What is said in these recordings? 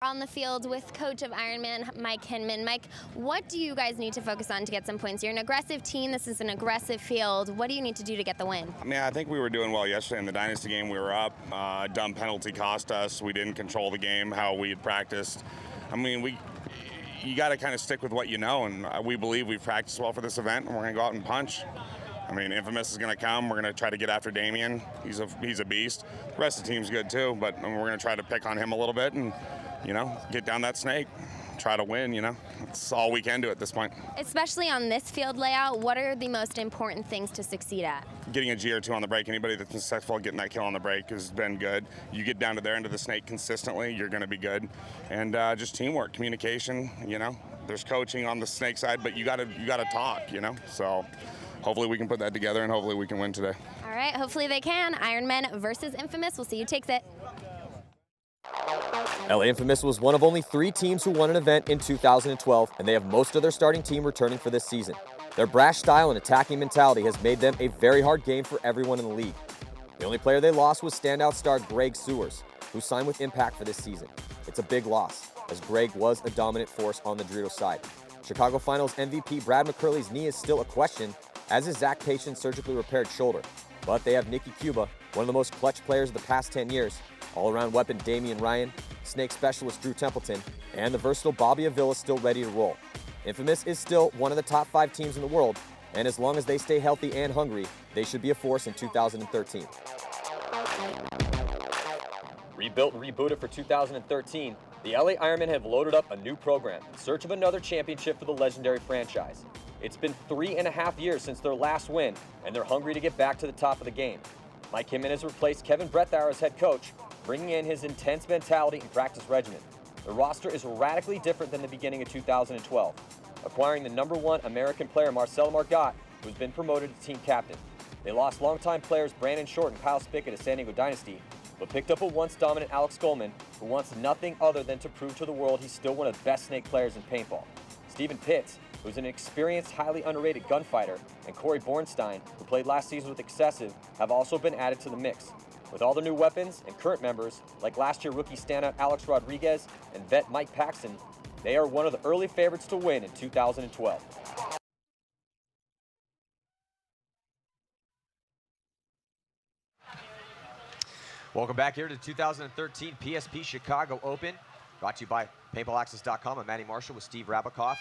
on the field with coach of Ironman, Mike Hinman. Mike, what do you guys need to focus on to get some points? You're an aggressive team. This is an aggressive field. What do you need to do to get the win? I mean, I think we were doing well yesterday in the Dynasty game. We were up. Dumb penalty cost us. We didn't control the game how we had practiced. I mean, you got to kind of stick with what you know, and we believe we've practiced well for this event, and we're going to go out and punch. I mean, Infamous is going to come. We're going to try to get after Damien. He's a beast. The rest of the team's good too, but we're going to try to pick on him a little bit and, get down that snake. Try to win, That's all we can do at this point. Especially on this field layout, what are the most important things to succeed at? Getting a G or two on the break. Anybody that's successful at getting that kill on the break has been good. You get down to their end of the snake consistently, you're going to be good. And just teamwork, communication, There's coaching on the snake side, but you got to talk, So hopefully we can put that together and hopefully we can win today. All right, hopefully they can. Ironmen versus Infamous. We'll see who takes it. LA Infamous was one of only 3 teams who won an event in 2012, and they have most of their starting team returning for this season. Their brash style and attacking mentality has made them a very hard game for everyone in the league. The only player they lost was standout star Greg Sewers, who signed with Impact for this season. It's a big loss, as Greg was a dominant force on the Dorito side. Chicago Finals MVP Brad McCurley's knee is still a question, as is Zach Patient's surgically repaired shoulder. But they have Nicky Cuba, one of the most clutch players of the past 10 years, all-around weapon Damian Ryan, snake specialist Drew Templeton, and the versatile Bobby Avila still ready to roll. Infamous is still one of the top 5 teams in the world, and as long as they stay healthy and hungry, they should be a force in 2013. Rebuilt and rebooted for 2013, the LA Ironmen have loaded up a new program in search of another championship for the legendary franchise. It's been 3.5 years since their last win, and they're hungry to get back to the top of the game. Mike Hinman has replaced Kevin Brethauer as head coach, bringing in his intense mentality and practice regimen. The roster is radically different than the beginning of 2012, acquiring the #1 American player Marcelo Margot, who's been promoted to team captain. They lost longtime players Brandon Short and Kyle Spickett to San Diego Dynasty, but picked up a once dominant Alex Goldman, who wants nothing other than to prove to the world he's still one of the best snake players in paintball. Stephen Pitts, who's an experienced, highly underrated gunfighter, and Corey Bornstein, who played last season with Excessive, have also been added to the mix. With all the new weapons and current members, like last year rookie standout Alex Rodriguez and vet Mike Paxton, they are one of the early favorites to win in 2012. Welcome back here to the 2013 PSP Chicago Open, brought to you by PaintballAccess.com. I'm Matty Marshall with Steve Rabakoff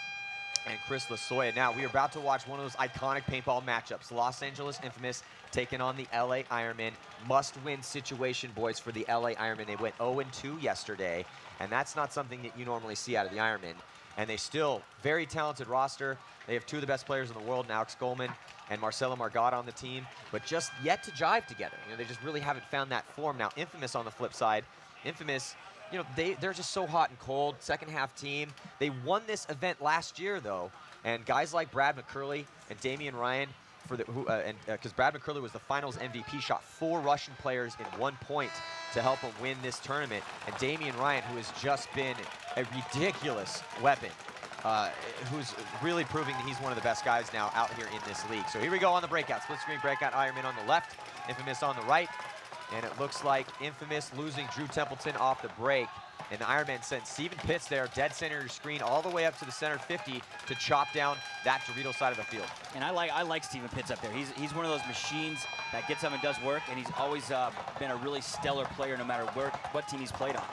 and Chris Lasoya. Now, we are about to watch one of those iconic paintball matchups. Los Angeles Infamous taking on the LA Ironmen. Must-win situation, boys, for the LA Ironmen. They went 0-2 yesterday, and that's not something that you normally see out of the Ironmen. And they still, very talented roster. They have 2 of the best players in the world, Alex Goldman and Marcelo Margot on the team, but just yet to jive together. They just really haven't found that form. Now, Infamous on the flip side, Infamous, they're just so hot and cold, second half team. They won this event last year, though, and guys like Brad McCurley and Damian Ryan, because Brad McCurley was the finals MVP, shot 4 Russian players in 1 point to help him win this tournament. And Damian Ryan, who has just been a ridiculous weapon, who's really proving that he's one of the best guys now out here in this league. So here we go on the breakout. Split screen breakout, Ironman on the left, Infamous on the right. And it looks like Infamous losing Drew Templeton off the break. And the Ironman sent Stephen Pitts there, dead center of your screen, all the way up to the center 50 to chop down that Dorito side of the field. And I like Stephen Pitts up there. He's one of those machines that gets up and does work, and he's always been a really stellar player no matter what team he's played on.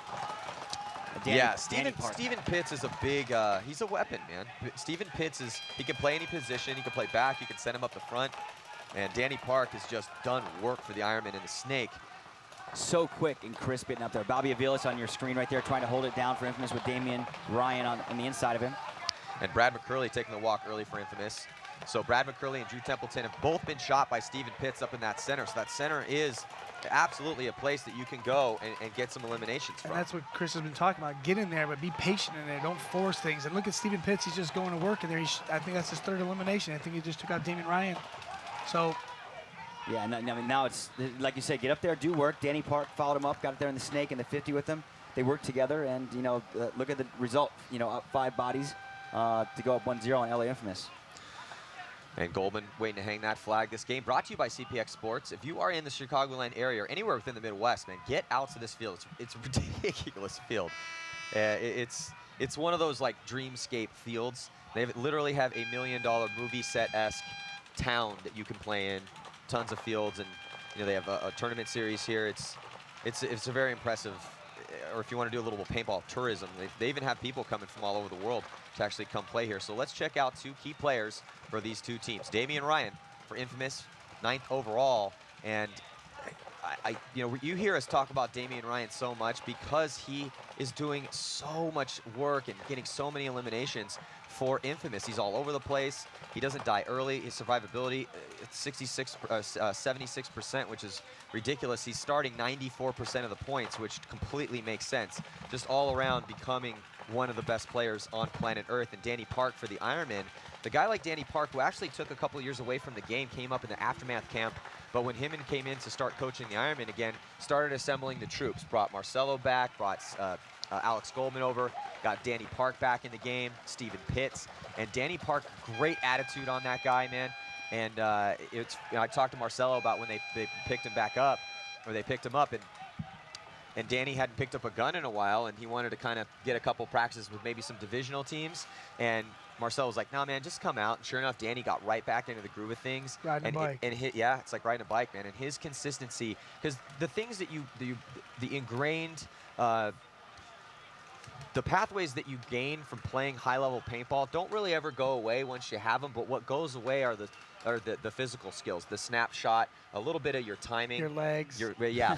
Stephen Pitts is a big, he's a weapon, man. Stephen Pitts he can play any position, he can play back, you can send him up the front. And Danny Park has just done work for the Ironman in the snake. So quick and crisp getting up there. Bobby Avilas on your screen right there, trying to hold it down for Infamous with Damian Ryan on the inside of him. And Brad McCurley taking the walk early for Infamous. So Brad McCurley and Drew Templeton have both been shot by Stephen Pitts up in that center. So that center is absolutely a place that you can go and get some eliminations from. And that's what Chris has been talking about. Get in there, but be patient in there. Don't force things. And look at Stephen Pitts. He's just going to work in there. I think that's his 3rd elimination. I think he just took out Damian Ryan. So, yeah, I mean, now it's, like you said, get up there, do work. Danny Park followed him up, got it there in the snake and the 50 with him. They worked together, and, look at the result. Up 5 bodies to go up 1-0 on LA Infamous. And Goldman waiting to hang that flag. This game brought to you by CPX Sports. If you are in the Chicagoland area or anywhere within the Midwest, man, get out to this field. It's a ridiculous field. It's one of those like dreamscape fields. They literally have $1 million movie set-esque town that you can play in, tons of fields, and they have a tournament series here. It's a very impressive. Or if you want to do a little paintball tourism, they even have people coming from all over the world to actually come play here. So let's check out 2 key players for these 2 teams. Damian Ryan for Infamous, 9th overall, and you hear us talk about Damian Ryan so much because he is doing so much work and getting so many eliminations for Infamous. He's all over the place. He doesn't die early. His survivability, it's 76%, which is ridiculous. He's starting 94% of the points, which completely makes sense. Just all around becoming one of the best players on planet Earth. And Danny Park for the Ironmen. The guy like Danny Park, who actually took a couple years away from the game, came up in the Aftermath camp, but when Himon came in to start coaching the Ironmen again, started assembling the troops, brought Marcelo back, brought Alex Goldman over, got Danny Park back in the game, Steven Pitts, and Danny Park, great attitude on that guy, man. And I talked to Marcelo about when they picked him back up, or they picked him up, and Danny hadn't picked up a gun in a while, and he wanted to kind of get a couple practices with maybe some divisional teams. And Marcelo was like, "Nah, man, just come out." And sure enough, Danny got right back into the groove of things. Riding a bike. Yeah, it's like riding a bike, man. And his consistency, because the things that the ingrained, the pathways that you gain from playing high-level paintball don't really ever go away once you have them. But what goes away are the physical skills, the snapshot, a little bit of your timing, your legs. Yeah.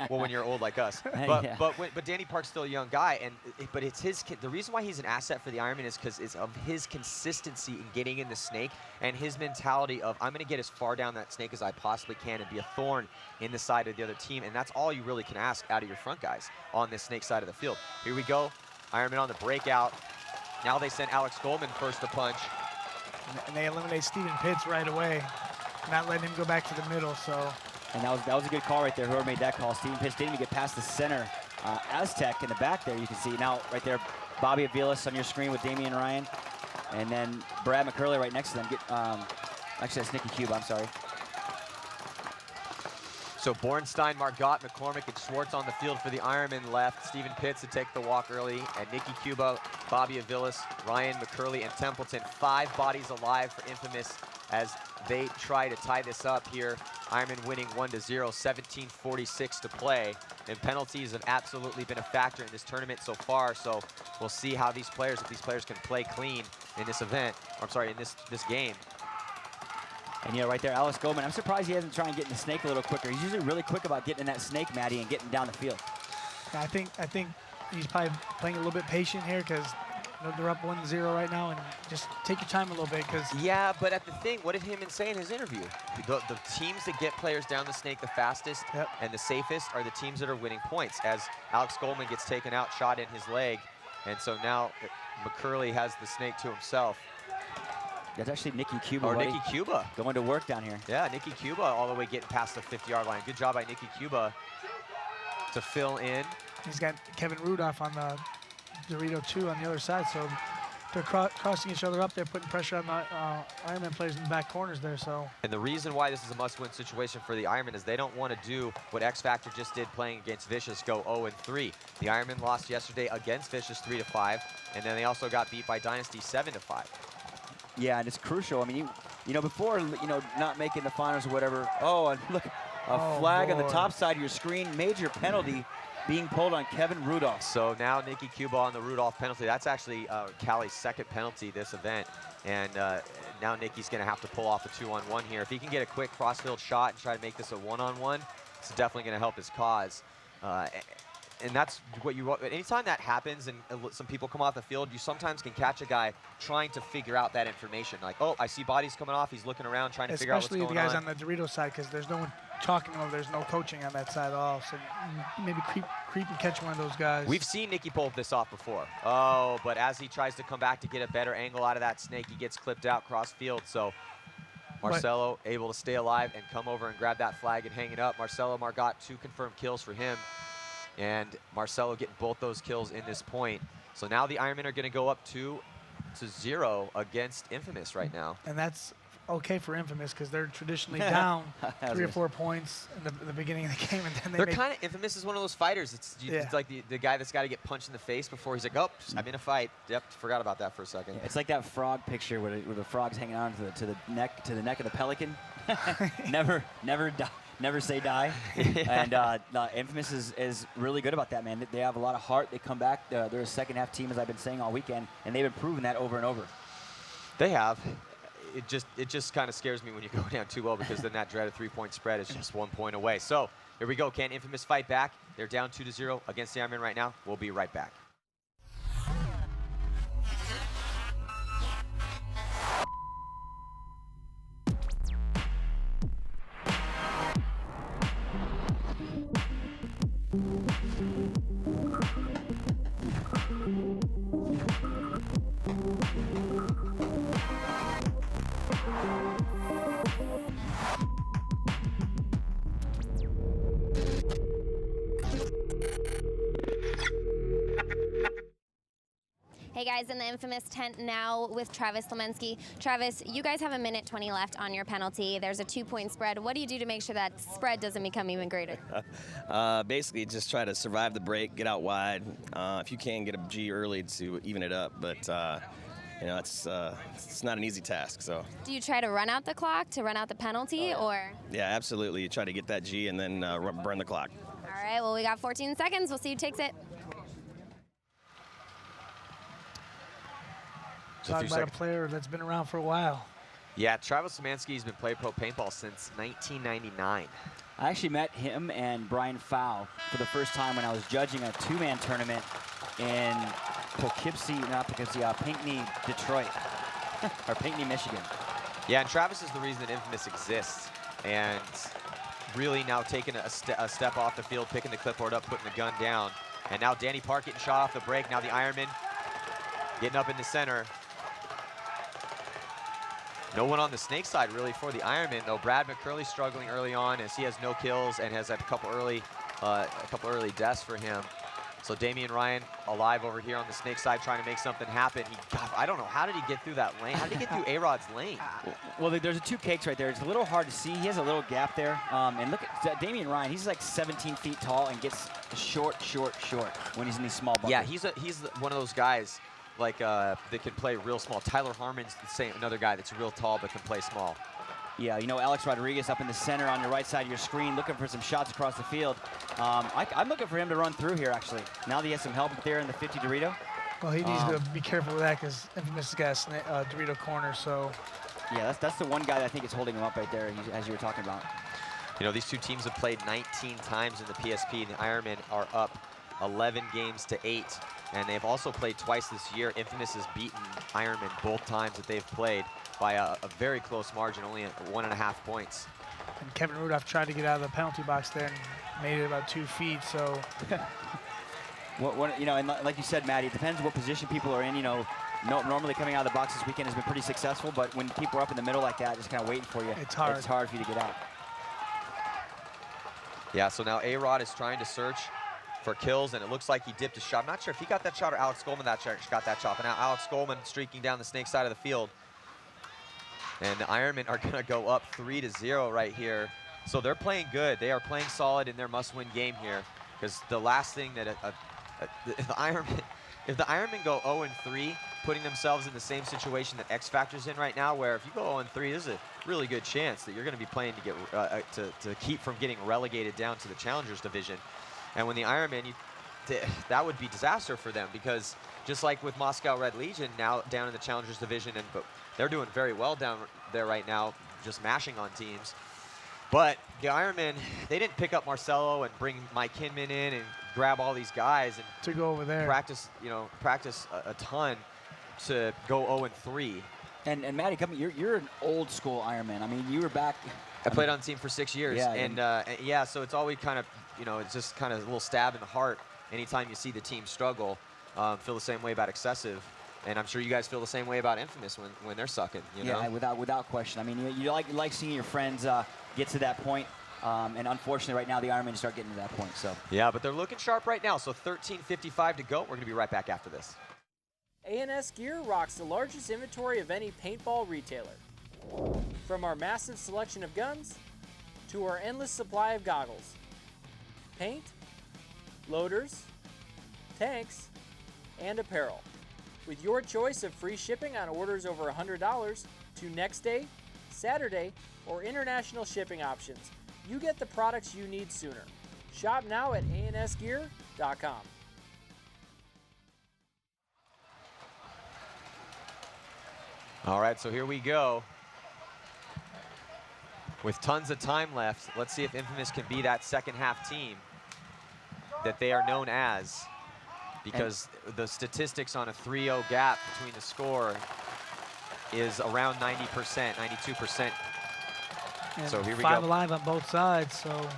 Well, when you're old like us. But Danny Park's still a young guy, but it's the reason why he's an asset for the Ironman is because it's of his consistency in getting in the snake and his mentality of, I'm going to get as far down that snake as I possibly can and be a thorn in the side of the other team. And that's all you really can ask out of your front guys on this snake side of the field. Here we go. Ironman on the breakout. Now they send Alex Goldman first to punch. And they eliminate Steven Pitts right away, not letting him go back to the middle. So, and that was a good call right there. Whoever made that call, Steven Pitts didn't even get past the center. Aztec in the back there, you can see now right there, Bobby Aviles on your screen with Damian Ryan, and then Brad McCurley right next to them. Actually, that's Nicky Cuba. I'm sorry. So Bornstein, Margot, McCormick, and Schwartz on the field for the Ironmen left. Steven Pitts to take the walk early, and Nicky Cuba, Bobby Aviles, Ryan McCurley, and Templeton. 5 bodies alive for Infamous as they try to tie this up here. Ironmen winning 1-0, 17:46 to play. And penalties have absolutely been a factor in this tournament so far, so we'll see how if these players can play clean in this event, or I'm sorry, in this game. And right there, Alex Goldman. I'm surprised he hasn't tried and get in the snake a little quicker. He's usually really quick about getting in that snake, Maddie, and getting down the field. I think he's probably playing a little bit patient here because they're up 1-0 right now, and just take your time a little bit. Yeah, but at the thing, what did Himon say in his interview? The teams that get players down the snake the fastest and the safest are the teams that are winning points, as Alex Goldman gets taken out, shot in his leg, and so now McCurley has the snake to himself. That's actually Nicky Cuba. Or Nicky Cuba. Going to work down here. Yeah, Nicky Cuba all the way getting past the 50-yard line. Good job by Nicky Cuba to fill in. He's got Kevin Rudolph on the Dorito 2 on the other side, so they're crossing each other up there, putting pressure on the Ironman players in the back corners there. So. And the reason why this is a must-win situation for the Ironman is they don't want to do what X Factor just did playing against Vicious, go 0-3. The Ironman lost yesterday against Vicious 3-5, and then they also got beat by Dynasty 7-5. Yeah, and it's crucial. I mean, before, not making the finals or whatever. Oh, and look, a flag on the top side of your screen. Major penalty being pulled on Kevin Rudolph. So now Nicky Cuba on the Rudolph penalty. That's actually Callie's second penalty this event. And now Nicky's going to have to pull off a 2-on-1 here. If he can get a quick crossfield shot and try to make this a 1-on-1, it's definitely going to help his cause. And that's what anytime that happens and some people come off the field, you sometimes can catch a guy trying to figure out that information. Like, oh, I see bodies coming off. He's looking around trying to figure out what's going on. Especially the guys on the Dorito side, because there's no one talking to them. There's no coaching on that side at all. So maybe creep and catch one of those guys. We've seen Nicky pull this off before. Oh, but as he tries to come back to get a better angle out of that snake, he gets clipped out cross field. So Marcelo able to stay alive and come over and grab that flag and hang it up. Marcelo Margot, 2 confirmed kills for him. And Marcelo getting both those kills in this point. So now the Ironmen are going to go up 2-0 against Infamous right now. And that's okay for Infamous because they're traditionally down 3 or 4 points in the beginning of the game, and then They're kind of Infamous is one of those fighters. It's like the guy that's got to get punched in the face before he's like, oh, I'm in a fight. Yep, forgot about that for a second. Yeah, it's like that frog picture where the frog's hanging on to the neck of the pelican. Never say die. And Infamous is really good about that, man. They have a lot of heart. They come back. They're a second half team, as I've been saying all weekend, and they've been proving that over and over. They have. It just kind of scares me when you go down 2-0 because then that dreaded 3-point spread is just 1 point away. So here we go. Can Infamous fight back? They're down 2-0 against the Ironmen right now. We'll be right back. Hey guys, in the Infamous tent now with Travis Lemensky. Travis, you guys have 1:20 left on your penalty. There's a 2-point spread. What do you do to make sure that spread doesn't become even greater? Basically, just try to survive the break, get out wide. If you can, get a G early to even it up, but you know, it's not an easy task. So. Do you try to run out the clock to run out the penalty, or? Yeah, absolutely. You try to get that G and then burn the clock. All right. Well, we got 14 seconds. We'll see who takes it. Talk about a player that's been around for a while. Yeah, Travis Szymanski's been playing pro paintball since 1999. I actually met him and Brian Fowl for the first time when I was judging a 2-man tournament in Pinckney, Detroit, or Pinckney, Michigan. Yeah, and Travis is the reason that Infamous exists, and really now taking a step off the field, picking the clipboard up, putting the gun down, and now Danny Park getting shot off the break. Now the Ironman getting up in the center. No one on the snake side really for the Ironman, though. Brad McCurley struggling early on as he has no kills and has had a couple early deaths for him. So Damian Ryan alive over here on the snake side trying to make something happen. I don't know, how did he get through that lane? How did he get through A-Rod's lane? Well, there's 2 cakes right there. It's a little hard to see. He has a little gap there. And look at Damian Ryan. He's like 17 feet tall and gets short when he's in these small buckets. Yeah, he's one of those guys like that can play real small. Tyler Harmon's another guy that's real tall but can play small. Yeah, you know, Alex Rodriguez up in the center on your right side of your screen looking for some shots across the field. I'm looking for him to run through here, actually. Now that he has some help there in the 50 Dorito. Well, he needs to be careful with that because Infamous has got a Dorito corner, so. Yeah, that's the one guy that I think is holding him up right there, as you were talking about. You know, these two teams have played 19 times in the PSP, and the Ironmen are up 11 games to 8. And they've also played twice this year. Infamous has beaten Ironmen both times that they've played by a very close margin, only at 1.5 points. And Kevin Rudolph tried to get out of the penalty box there and made it about 2 feet, so. You know, and like you said, Maddie, it depends what position people are in. You know, normally coming out of the box this weekend has been pretty successful, but when people are up in the middle like that, just kind of waiting for you, it's hard for you to get out. Yeah, so now A-Rod is trying to search for kills, and it looks like he dipped a shot. I'm not sure if he got that shot or Alex Coleman got that shot, but now Alex Coleman streaking down the snake side of the field. And the Ironmen are going to go up 3-0 right here. So they're playing good. They are playing solid in their must-win game here, because the last thing that if the Ironmen go 0-3, putting themselves in the same situation that X Factor's in right now, where if you go 0-3, there's a really good chance that you're going to be playing to get to keep from getting relegated down to the Challengers division. And when the Ironmen, that would be disaster for them, because just like with Moscow Red Legion, now down in the Challengers division, but they're doing very well down there right now, just mashing on teams. But the Ironmen, they didn't pick up Marcelo and bring Mike Hinman in and grab all these guys and to go over there practice a ton to go 0-3. And Maddie, you're an old school Ironman. I mean, you were back. I played on the team for 6 years, yeah, and yeah, so it's always kind of, you know, it's just kind of a little stab in the heart anytime you see the team struggle. Feel the same way about Excessive, and I'm sure you guys feel the same way about Infamous when they're sucking. You know? Yeah, without question. I mean, you like seeing your friends get to that point, and unfortunately, right now the Ironmen start getting to that point. So yeah, but they're looking sharp right now. So 13:55 to go. We're going to be right back after this. A&S Gear rocks the largest inventory of any paintball retailer. From our massive selection of guns to our endless supply of goggles, paint, loaders, tanks, and apparel. With your choice of free shipping on orders over $100 to next day, Saturday, or international shipping options, you get the products you need sooner. Shop now at ansgear.com. All right, so here we go. With tons of time left, let's see if Infamous can be that second half team that they are known as, because the statistics on a 3-0 gap between the score is around 90%, 92%. And So here we 5 go. alive on both sides, so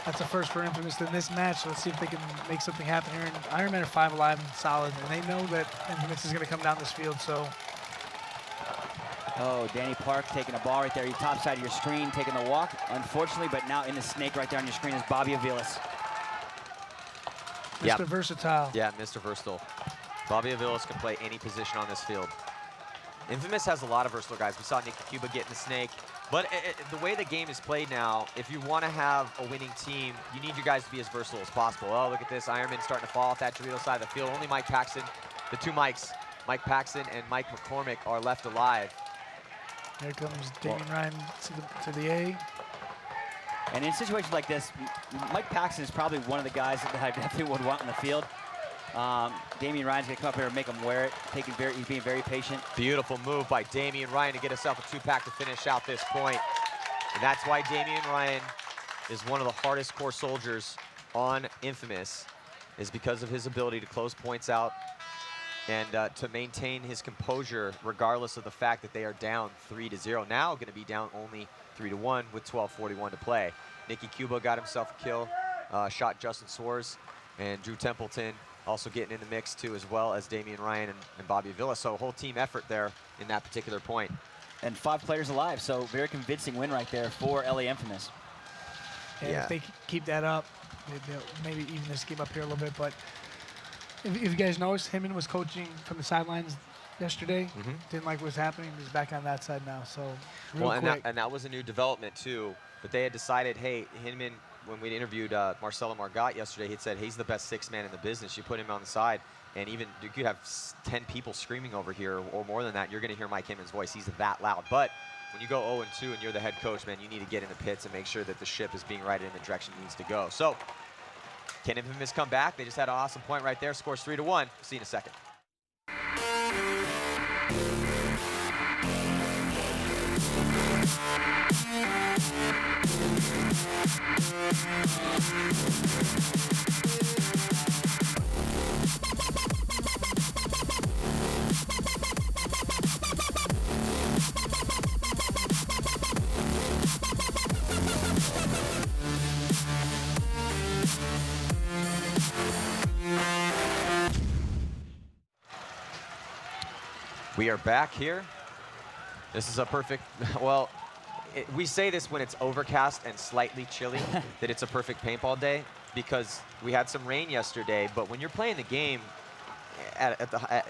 that's a first for Infamous in this match. So let's see if they can make something happen here. And Ironmen are 5 alive and solid, and they know that Infamous is going to come down this field, so. Oh, Danny Park taking a ball right there. Your top side of your screen, taking the walk, unfortunately, but now in the snake right there on your screen is Bobby Aviles. Mr. Versatile. Yeah, Mr. Versatile. Bobby Aviles can play any position on this field. Infamous has a lot of versatile guys. We saw Nicky Cuba get in the snake. But the way the game is played now, if you want to have a winning team, you need your guys to be as versatile as possible. Oh, look at this. Ironman starting to fall off that Dorito side of the field. Only Mike Paxton, the two Mikes, Mike Paxton and Mike McCormick, are left alive. Here comes Damian Ryan to the A. And in situations like this, Mike Paxton is probably one of the guys that I definitely would want in the field. Damian Ryan's gonna come up here and make him wear it. He's being very patient. Beautiful move by Damian Ryan to get himself a 2-pack to finish out this point. And that's why Damian Ryan is one of the hardest core soldiers on Infamous, is because of his ability to close points out and to maintain his composure regardless of the fact that they are down 3-0. Now going to be down only 3-1 with 12:41 to play. Nicky Cuba got himself a kill, shot Justin Swartz, and Drew Templeton also getting in the mix too, as well as Damian Ryan and Bobby Avila. So a whole team effort there in that particular point. And 5 players alive, so very convincing win right there for LA Infamous. And if they keep that up, they'll maybe even this game up here a little bit. But if you guys noticed, Hinman was coaching from the sidelines yesterday. Didn't like what's happening. He's back on that side now. So real quick. And that was a new development too. But they had decided, hey, Hinman, when we interviewed Marcelo Margot yesterday, he said he's the best 6th man in the business. You put him on the side, and even you could have 10 people screaming over here or more than that. You're going to hear Mike Hinman's voice. He's that loud. But when you go 0-2 and you're the head coach, man, you need to get in the pits and make sure that the ship is being righted in the direction it needs to go. So can Infamous come back? They just had an awesome point right there. Scores 3-1. See you in a second. We are back here. This is a perfect, well, we say this when it's overcast and slightly chilly, that it's a perfect paintball day, because we had some rain yesterday, but when you're playing the game at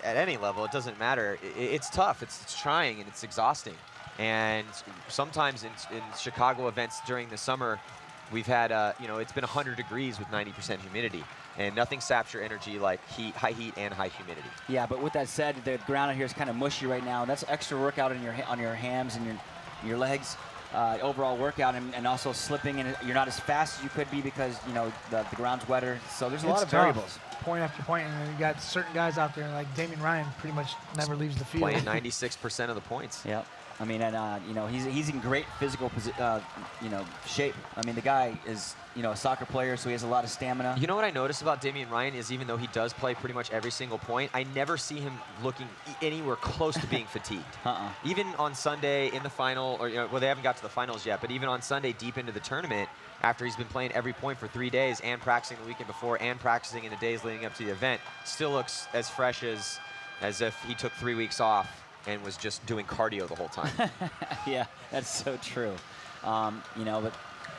any level, it doesn't matter. It's tough, it's trying, and it's exhausting. And sometimes in Chicago events during the summer, we've had, it's been 100 degrees with 90% humidity. And nothing saps your energy like high heat and high humidity. Yeah, but with that said, the ground out here is kind of mushy right now. That's extra workout on your hams and your legs, overall workout, and also slipping, and you're not as fast as you could be because the ground's wetter. So there's a lot of variables. Point after point, and you got certain guys out there like Damian Ryan pretty much never leaves the field. Playing 96% of the points. Yeah. I mean, and he's in great physical shape. I mean, the guy is a soccer player, so he has a lot of stamina. You know what I noticed about Damian Ryan is, even though he does play pretty much every single point, I never see him looking anywhere close to being fatigued. Even on Sunday in the final, or well, they haven't got to the finals yet, but even on Sunday deep into the tournament, after he's been playing every point for 3 days and practicing the weekend before and practicing in the days leading up to the event, still looks as fresh as if he took 3 weeks off and was just doing cardio the whole time. Yeah, that's so true. But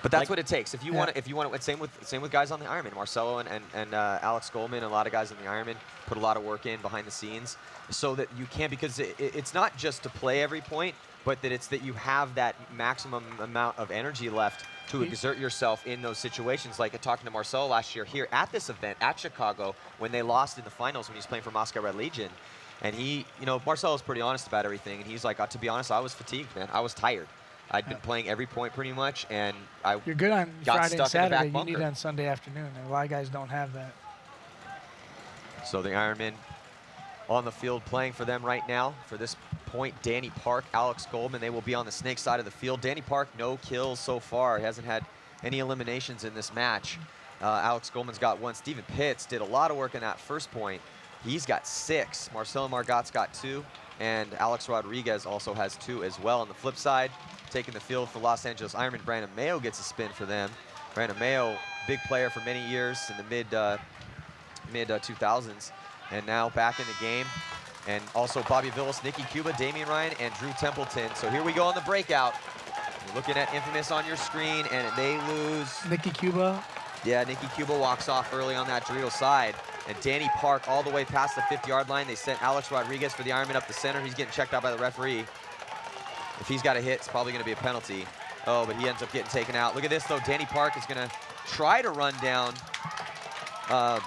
But that's what it takes. If you want to, same with guys on the Ironman. Marcelo and Alex Goldman, a lot of guys on the Ironman put a lot of work in behind the scenes, so that you can, because it's not just to play every point, but that it's that you have that maximum amount of energy left to exert yourself in those situations. Like talking to Marcelo last year here at this event at Chicago when they lost in the finals when he was playing for Moscow Red Legion, and he, Marcelo's pretty honest about everything, and he's like, to be honest, I was fatigued, man. I was tired. I'd been playing every point pretty much, and You're good on got Friday stuck and Saturday. in the back You bunker. need it on Sunday afternoon. And a lot of guys don't have that. So the Ironmen on the field playing for them right now. For this point, Danny Park, Alex Goldman, they will be on the snake side of the field. Danny Park, no kills so far. He hasn't had any eliminations in this match. Alex Goldman's got 1. Stephen Pitts did a lot of work in that first point. He's got 6. Marcelo Margot's got 2. And Alex Rodriguez also has 2 as well. On the flip side, taking the field for Los Angeles Ironman, Brandon Mayo gets a spin for them. Brandon Mayo, big player for many years in the mid 2000s, and now back in the game. And also Bobby Villas, Nikki Cuba, Damian Ryan, and Drew Templeton. So here we go on the breakout. You're looking at Infamous on your screen, and they lose. Nikki Cuba. Yeah, Nikki Cuba walks off early on that Dorito side. And Danny Park all the way past the 50-yard line. They sent Alex Rodriguez for the Ironman up the center. He's getting checked out by the referee. If he's got a hit, it's probably going to be a penalty. Oh, but he ends up getting taken out. Look at this, though. Danny Park is going to try to run down. I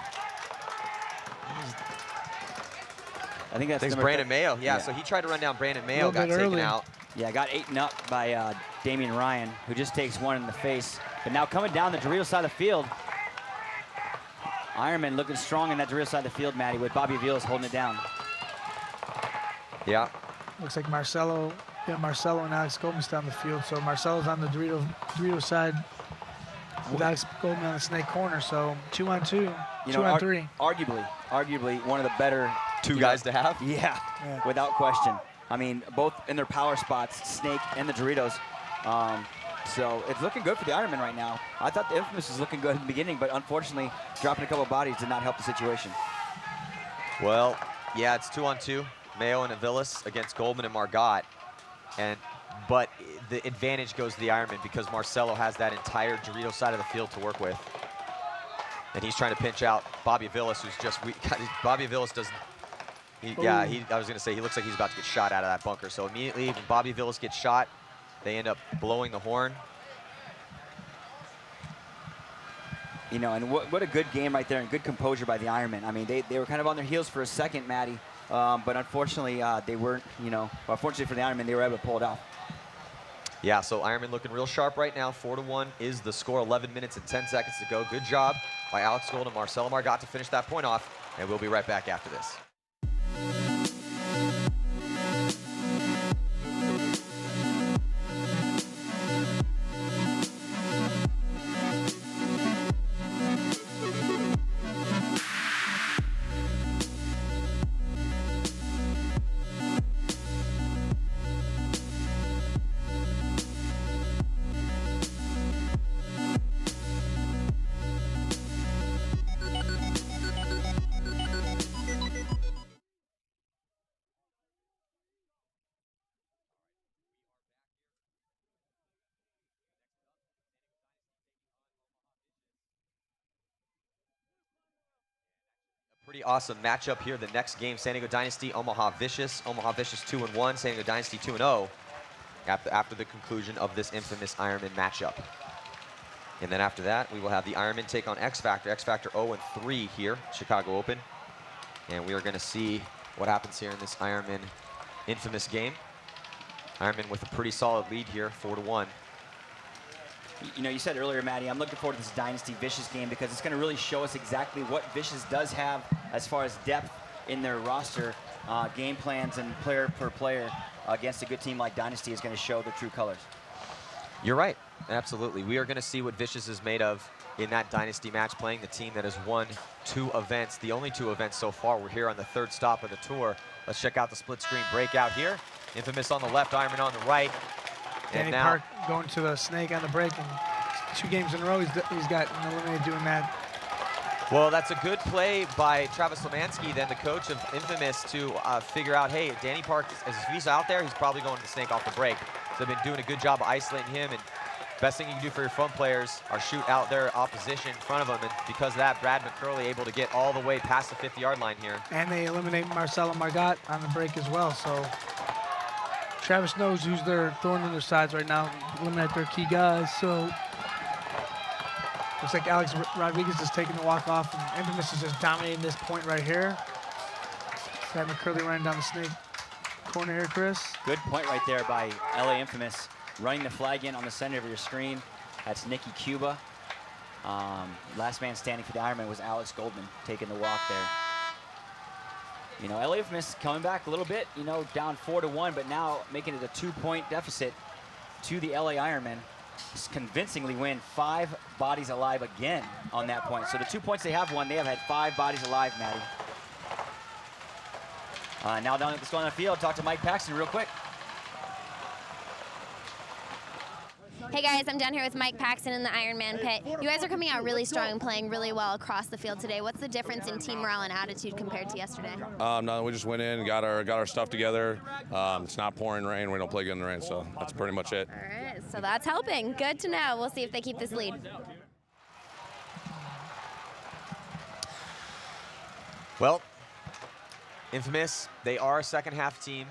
think that's Brandon Mayo. Yeah, so he tried to run down Brandon Mayo, got taken out. Yeah, got eaten up by Damian Ryan, who just takes one in the face. But now coming down the Dorito side of the field, Ironman looking strong in that Dorito side of the field, Matty, with Bobby Vilas holding it down. Yeah. Looks like Marcelo and Alex Goldman still on the field. So Marcelo's on the Dorito side with Alex Goldman on the snake corner. So 2-on-2, 2-on-3. Arguably one of the better two guys to have. Yeah, without question. I mean, both in their power spots, Snake and the Doritos. So it's looking good for the Ironman right now. I thought the Infamous was looking good in the beginning, but unfortunately, dropping a couple of bodies did not help the situation. Well, yeah, it's 2-on-2. Mayo and Avilas against Goldman and Margot. But the advantage goes to the Ironman because Marcelo has that entire Dorito side of the field to work with. And he's trying to pinch out Bobby Avilas, who's just weak. Bobby Avilas doesn't. I was going to say, he looks like he's about to get shot out of that bunker. So immediately, when Bobby Avilas gets shot, they end up blowing the horn. And what a good game right there and good composure by the Ironman. I mean, they were kind of on their heels for a second, Matty. But unfortunately, they weren't, fortunately for the Ironman, they were able to pull it off. Yeah, so Ironman looking real sharp right now. 4-1 is the score, 11 minutes and 10 seconds to go. Good job by Alex Gold and Marcelo Margot to finish that point off. And we'll be right back after this. Pretty awesome matchup here. The next game, San Diego Dynasty, Omaha Vicious. Omaha Vicious 2-1, San Diego Dynasty 2-0 after the conclusion of this infamous Ironman matchup. And then after that, we will have the Ironman take on X Factor. X Factor 0-3 here, Chicago Open. And we are going to see what happens here in this Ironman infamous game. Ironman with a pretty solid lead here, 4-1. You said earlier, Matty, I'm looking forward to this Dynasty Vicious game because it's going to really show us exactly what Vicious does have as far as depth in their roster, game plans, and player per player against a good team like Dynasty is going to show the true colors. You're right. Absolutely. We are going to see what Vicious is made of in that Dynasty match, playing the team that has won 2 events, the only 2 events so far. We're here on the 3rd stop of the tour. Let's check out the split screen breakout here. Infamous on the left, Ironman on the right. Danny Park going to the snake on the break, and 2 games in a row he's got eliminated doing that. Well, that's a good play by Travis Lemansky, then the coach of Infamous, to figure out, hey, Danny Park, if he's out there, he's probably going to snake off the break. So they've been doing a good job of isolating him, and best thing you can do for your front players are shoot out their opposition in front of them. And because of that, Brad McCurley able to get all the way past the 50-yard line here. And they eliminate Marcelo Margot on the break as well. So Travis knows who's they're throwing on their sides right now, eliminate their key guys. So looks like Alex Rodriguez is taking the walk off, and Infamous is just dominating this point right here. Got McCurley running down the snake corner here, Chris. Good point right there by LA Infamous. Running the flag in on the center of your screen. That's Nicky Cuba. Last man standing for the Ironman was Alex Goldman taking the walk there. You know, LA Infamous coming back a little bit, you know, down 4-1, but now making it a 2-point deficit to the LA Ironmen. Convincingly win 5 bodies alive again on that point. So the 2 points they have won, they have had 5 bodies alive, Maddie. Now let's go on the field, talk to Mike Paxton real quick. Hey guys, I'm down here with Mike Paxton in the Ironman pit. You guys are coming out really strong and playing really well across the field today. What's the difference in team morale and attitude compared to yesterday? No, we just went in, got our stuff together. It's not pouring rain. We don't play good in the rain, so that's pretty much it. All right, so that's helping. Good to know. We'll see if they keep this lead. Well, Infamous, they are a second half team.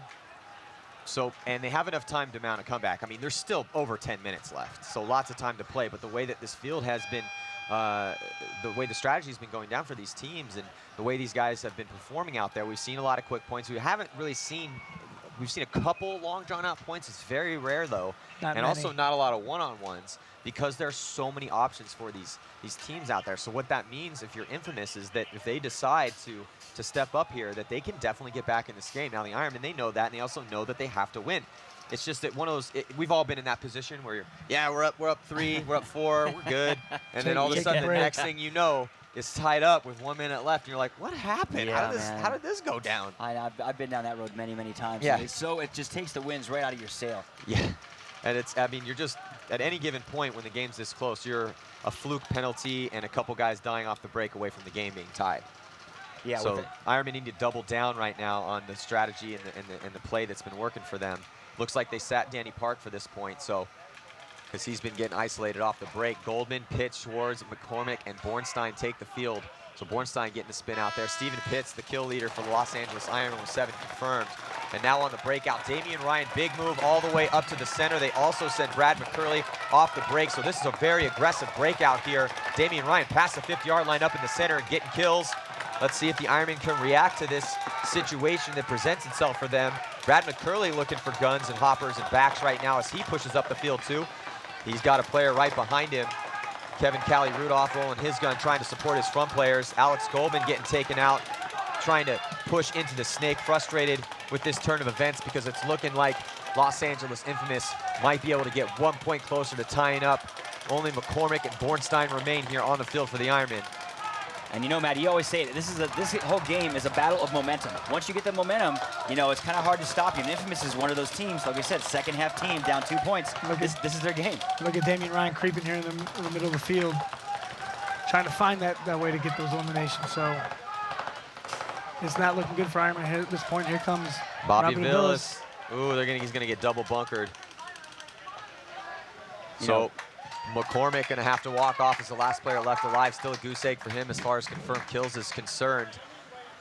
So, and they have enough time to mount a comeback. I mean, there's still over 10 minutes left, so lots of time to play. But the way that this field has been, the way the strategy has been going down for these teams and the way these guys have been performing out there, we've seen a lot of quick points. We haven't really seen, we've seen a couple long drawn out points. It's very rare though. And also not a lot of one-on-ones because there's so many options for these teams out there. So what that means if you're Infamous is that if they decide to step up here, that they can definitely get back in this game. Now the Ironmen, they know that, and they also know that they have to win. It's just that one of those, we've all been in that position where we're up 3, we're up 4, we're good. And then all of a sudden the next thing you know, it's tied up with 1 minute left, and you're like, what happened? Yeah, how did this go down? I've been down that road many, many times. Yeah. So it just takes the winds right out of your sail. Yeah. And it's, I mean, you're just, at any given point when the game's this close, you're a fluke penalty and a couple guys dying off the break away from the game being tied. Yeah. So Ironmen need to double down right now on the strategy and the play that's been working for them. Looks like they sat Danny Park for this point, so because he's been getting isolated off the break. Goldman, Pitts, Schwartz, McCormick, and Bornstein take the field. So Bornstein getting the spin out there. Steven Pitts, the kill leader for the Los Angeles Ironmen with 7 confirmed. And now on the breakout, Damian Ryan, big move all the way up to the center. They also sent Brad McCurley off the break, so this is a very aggressive breakout here. Damian Ryan past the 50-yard line up in the center and getting kills. Let's see if the Ironmen can react to this situation that presents itself for them. Brad McCurley looking for guns and hoppers and backs right now as he pushes up the field too. He's got a player right behind him. Kevin Cali Rudolph rolling his gun, trying to support his front players. Alex Goldman getting taken out, trying to push into the snake, frustrated with this turn of events because it's looking like Los Angeles Infamous might be able to get 1 point closer to tying up. Only McCormick and Bornstein remain here on the field for the Ironmen. And you know, Matt, you always say it, this whole game is a battle of momentum. Once you get the momentum, you know, it's kind of hard to stop you. And Infamous is one of those teams, like I said, second half team, down 2 points. This is their game. Look at Damian Ryan creeping here in the middle of the field, trying to find that way to get those eliminations. So it's not looking good for Ironman at this point. Here comes Bobby Villas. Ooh, he's gonna get double bunkered. So McCormick gonna have to walk off as the last player left alive. Still a goose egg for him as far as confirmed kills is concerned.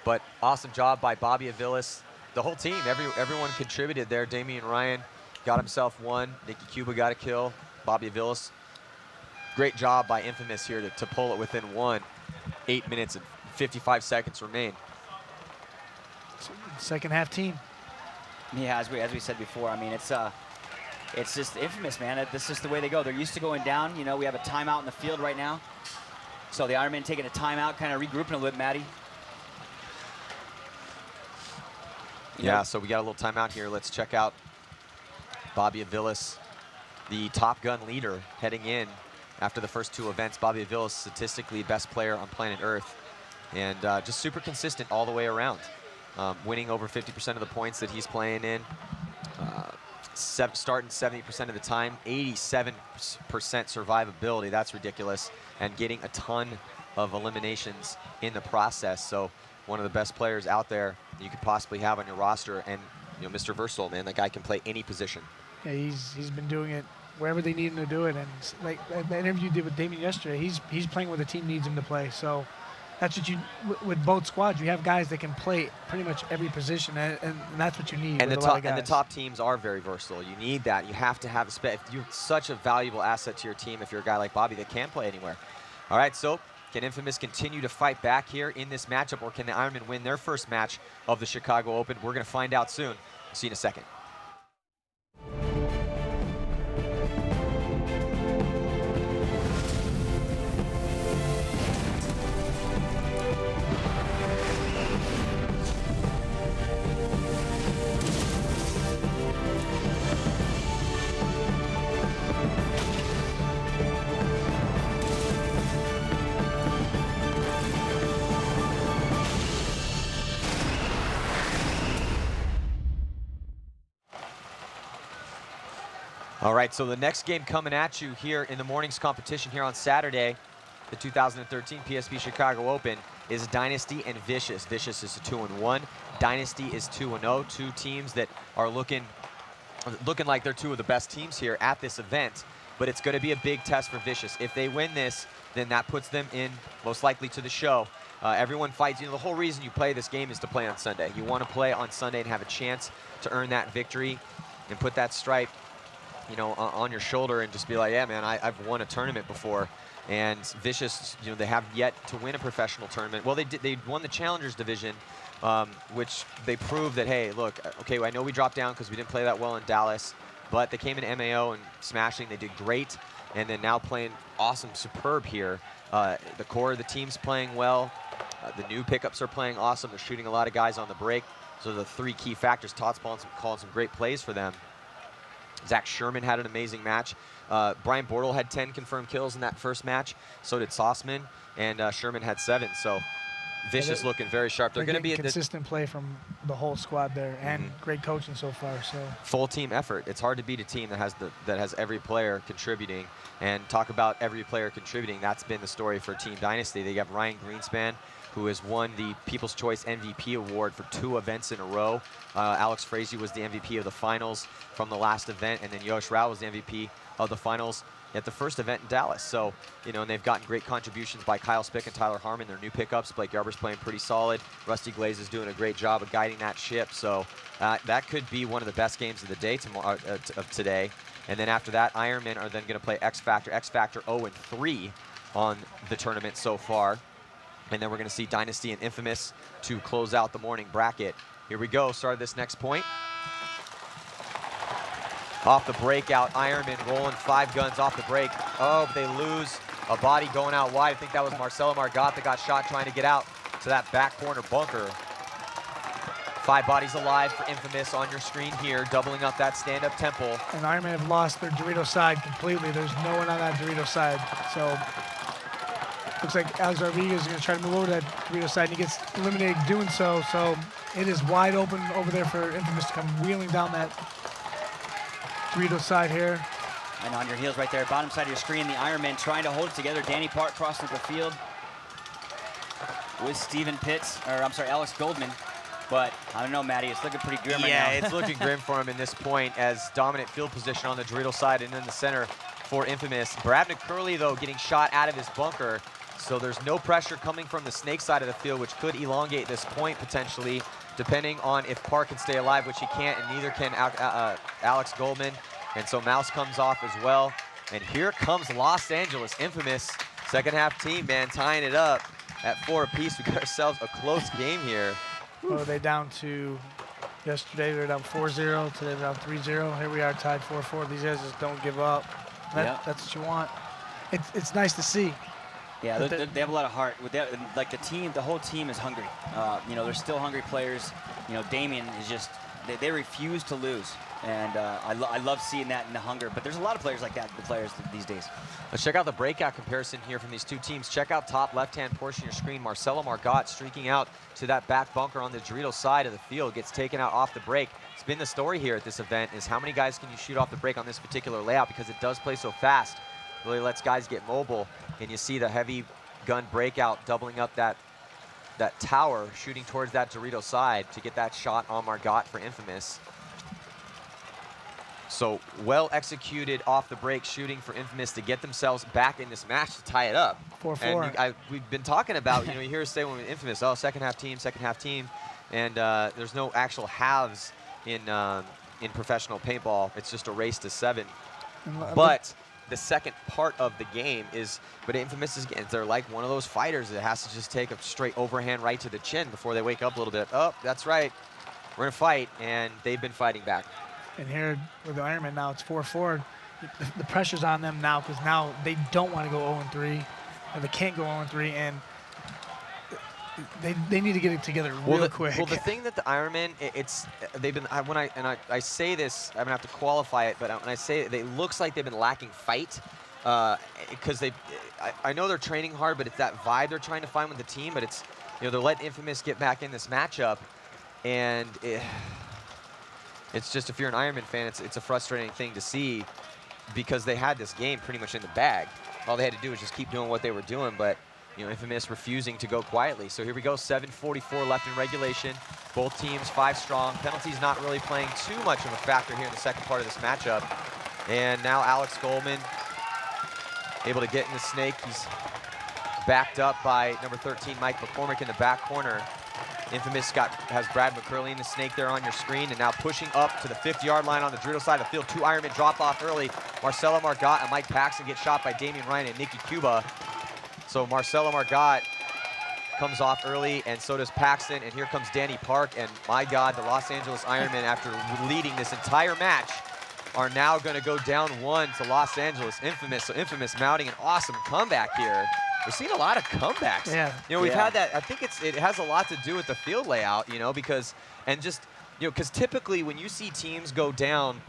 But awesome job by Bobby Avilas. The whole team, everyone contributed there. Damian Ryan got himself 1. Nicky Cuba got a kill. Bobby Avilas. Great job by Infamous here to pull it within 1. 8 minutes and 55 seconds remain. Second half team. Yeah, as we said before, I mean, it's just Infamous, man. This is just the way they go. They're used to going down. You know, we have a timeout in the field right now. So the Ironmen taking a timeout, kind of regrouping a little bit, Maddie. Yeah, so we got a little timeout here. Let's check out Bobby Avilas, the Top Gun leader heading in after the first 2 events. Bobby Avilas, statistically best player on planet Earth, and just super consistent all the way around. Winning over 50% of the points that he's playing in. Starting 70% of the time, 87% survivability. That's ridiculous. And getting a ton of eliminations in the process. So one of the best players out there you could possibly have on your roster. And you know, Mr. Versatile, man, that guy can play any position. Yeah, he's been doing it wherever they need him to do it. And like the interview you did with Damien yesterday, he's playing where the team needs him to play. So that's what you with both squads. You have guys that can play pretty much every position, and that's what you need. And with the a lot of top guys. top teams are very versatile. You need that. You have to have you're such a valuable asset to your team if you're a guy like Bobby that can play anywhere. All right, so can Infamous continue to fight back here in this matchup, or can the Ironmen win their first match of the Chicago Open? We're going to find out soon. See you in a second. All right, so the next game coming at you here in the morning's competition here on Saturday, the 2013 PSP Chicago Open, is Dynasty and Vicious. Vicious is 2-1. Dynasty is 2-0. Two teams that are looking like they're two of the best teams here at this event, but it's going to be a big test for Vicious. If they win this, then that puts them in most likely to the show. Everyone fights. The whole reason you play this game is to play on Sunday. You want to play on Sunday and have a chance to earn that victory and put that stripe on your shoulder and just be like, yeah, man, I've won a tournament before. And Vicious, they have yet to win a professional tournament. Well, they won the Challengers Division, which they proved that, hey, look, okay, I know we dropped down because we didn't play that well in Dallas, but they came in MAO and smashing. They did great, and then now playing awesome, superb here. The core of the team's playing well. The new pickups are playing awesome. They're shooting a lot of guys on the break. So the three key factors. Todd's calling some great plays for them. Zach Sherman had an amazing match. Brian Bortle had 10 confirmed kills in that first match. So did Sauceman, and Sherman had 7. So Vicious looking very sharp. They're going to be consistent play from the whole squad there, and great coaching so far. So full team effort. It's hard to beat a team that has every player contributing. And talk about every player contributing. That's been the story for Team Dynasty. They have Ryan Greenspan, who has won the People's Choice MVP award for 2 events in a row. Alex Frazee was the MVP of the finals from the last event, and then Yosh Rao was the MVP of the finals at the first event in Dallas. So, and they've gotten great contributions by Kyle Spick and Tyler Harmon, their new pickups. Blake Yarber's playing pretty solid. Rusty Glaze is doing a great job of guiding that ship. So that could be one of the best games of the day of today. And then after that, Ironmen are then going to play X Factor. X Factor 0-3 on the tournament so far. And then we're going to see Dynasty and Infamous to close out the morning bracket. Here we go, start this next point. Off the breakout, Ironman rolling 5 guns off the break. Oh, they lose a body going out wide. I think that was Marcelo Margot that got shot trying to get out to that back corner bunker. 5 bodies alive for Infamous on your screen here, doubling up that stand-up temple. And Ironman have lost their Dorito side completely. There's no one on that Dorito side. So looks like Alex Rodriguez is going to try to move over to that Dorito side, and he gets eliminated doing so. So it is wide open over there for Infamous to come wheeling down that Dorito side here. And on your heels right there, bottom side of your screen, the Ironmen trying to hold it together. Danny Park crossing the field with Steven Pitts, or I'm sorry, Alex Goldman. But I don't know, Matty, it's looking pretty grim right now. Yeah, it's looking grim for him in this point as dominant field position on the Dorito side and in the center for Infamous. Brad McCurley, though, getting shot out of his bunker. So there's no pressure coming from the snake side of the field, which could elongate this point potentially, depending on if Park can stay alive, which he can't, and neither can Alex Goldman. And so Mouse comes off as well. And here comes Los Angeles Infamous. Second half team, man, tying it up at 4 apiece. We got ourselves a close game here. Well, they down to, yesterday they were down 4-0, today they're down 3-0. Here we are tied 4-4. These guys just don't give up. That's what you want. It's nice to see. Yeah, they have a lot of heart. Like the team, the whole team is hungry. They're still hungry players. Damien is just, they refuse to lose. And I love seeing that in the hunger. But there's a lot of players like that, the players these days. Let's check out the breakout comparison here from these two teams. Check out top left-hand portion of your screen. Marcelo Margot streaking out to that back bunker on the Dorito side of the field. Gets taken out off the break. It's been the story here at this event is how many guys can you shoot off the break on this particular layout because it does play so fast. Really lets guys get mobile. And you see the heavy gun breakout doubling up that tower, shooting towards that Dorito side to get that shot on Margot for Infamous. So well executed off the break shooting for Infamous to get themselves back in this match to tie it up. 4-4. And we've been talking about, you hear us say when Infamous, oh, second half team, and there's no actual halves in professional paintball. It's just a race to 7. But the second part of the game is, but Infamous they're like one of those fighters that has to just take a straight overhand right to the chin before they wake up a little bit. Oh, that's right, we're gonna fight, and they've been fighting back. And here with the Ironmen now, it's 4-4. The pressure's on them now because now they don't want to go 0-3, or they can't go 0-3, and they need to get it together real quick. Well, the thing that the Ironmen, I say this, I'm gonna have to qualify it, but when I say it looks like they've been lacking fight, because I know they're training hard, but it's that vibe they're trying to find with the team. But it's, they're letting Infamous get back in this matchup, and it's just, if you're an Ironman fan, it's a frustrating thing to see, because they had this game pretty much in the bag. All they had to do was just keep doing what they were doing, but Infamous refusing to go quietly. So here we go, 7:44 left in regulation. Both teams 5 strong. Penalties not really playing too much of a factor here in the second part of this matchup. And now Alex Goldman able to get in the snake. He's backed up by number 13, Mike McCormick, in the back corner. Infamous has Brad McCurley in the snake there on your screen, and now pushing up to the 50-yard line on the Druidle side of the field. 2 Ironmen drop off early. Marcelo Margot and Mike Paxton get shot by Damian Ryan and Nicky Cuba. So Marcelo Margot comes off early, and so does Paxton, and here comes Danny Park, and my God, the Los Angeles Ironmen, after leading this entire match, are now going to go down 1 to Los Angeles Infamous. So Infamous mounting an awesome comeback here. We're seeing a lot of comebacks. Yeah. We've had that. I think it has a lot to do with the field layout, because typically when you see teams go down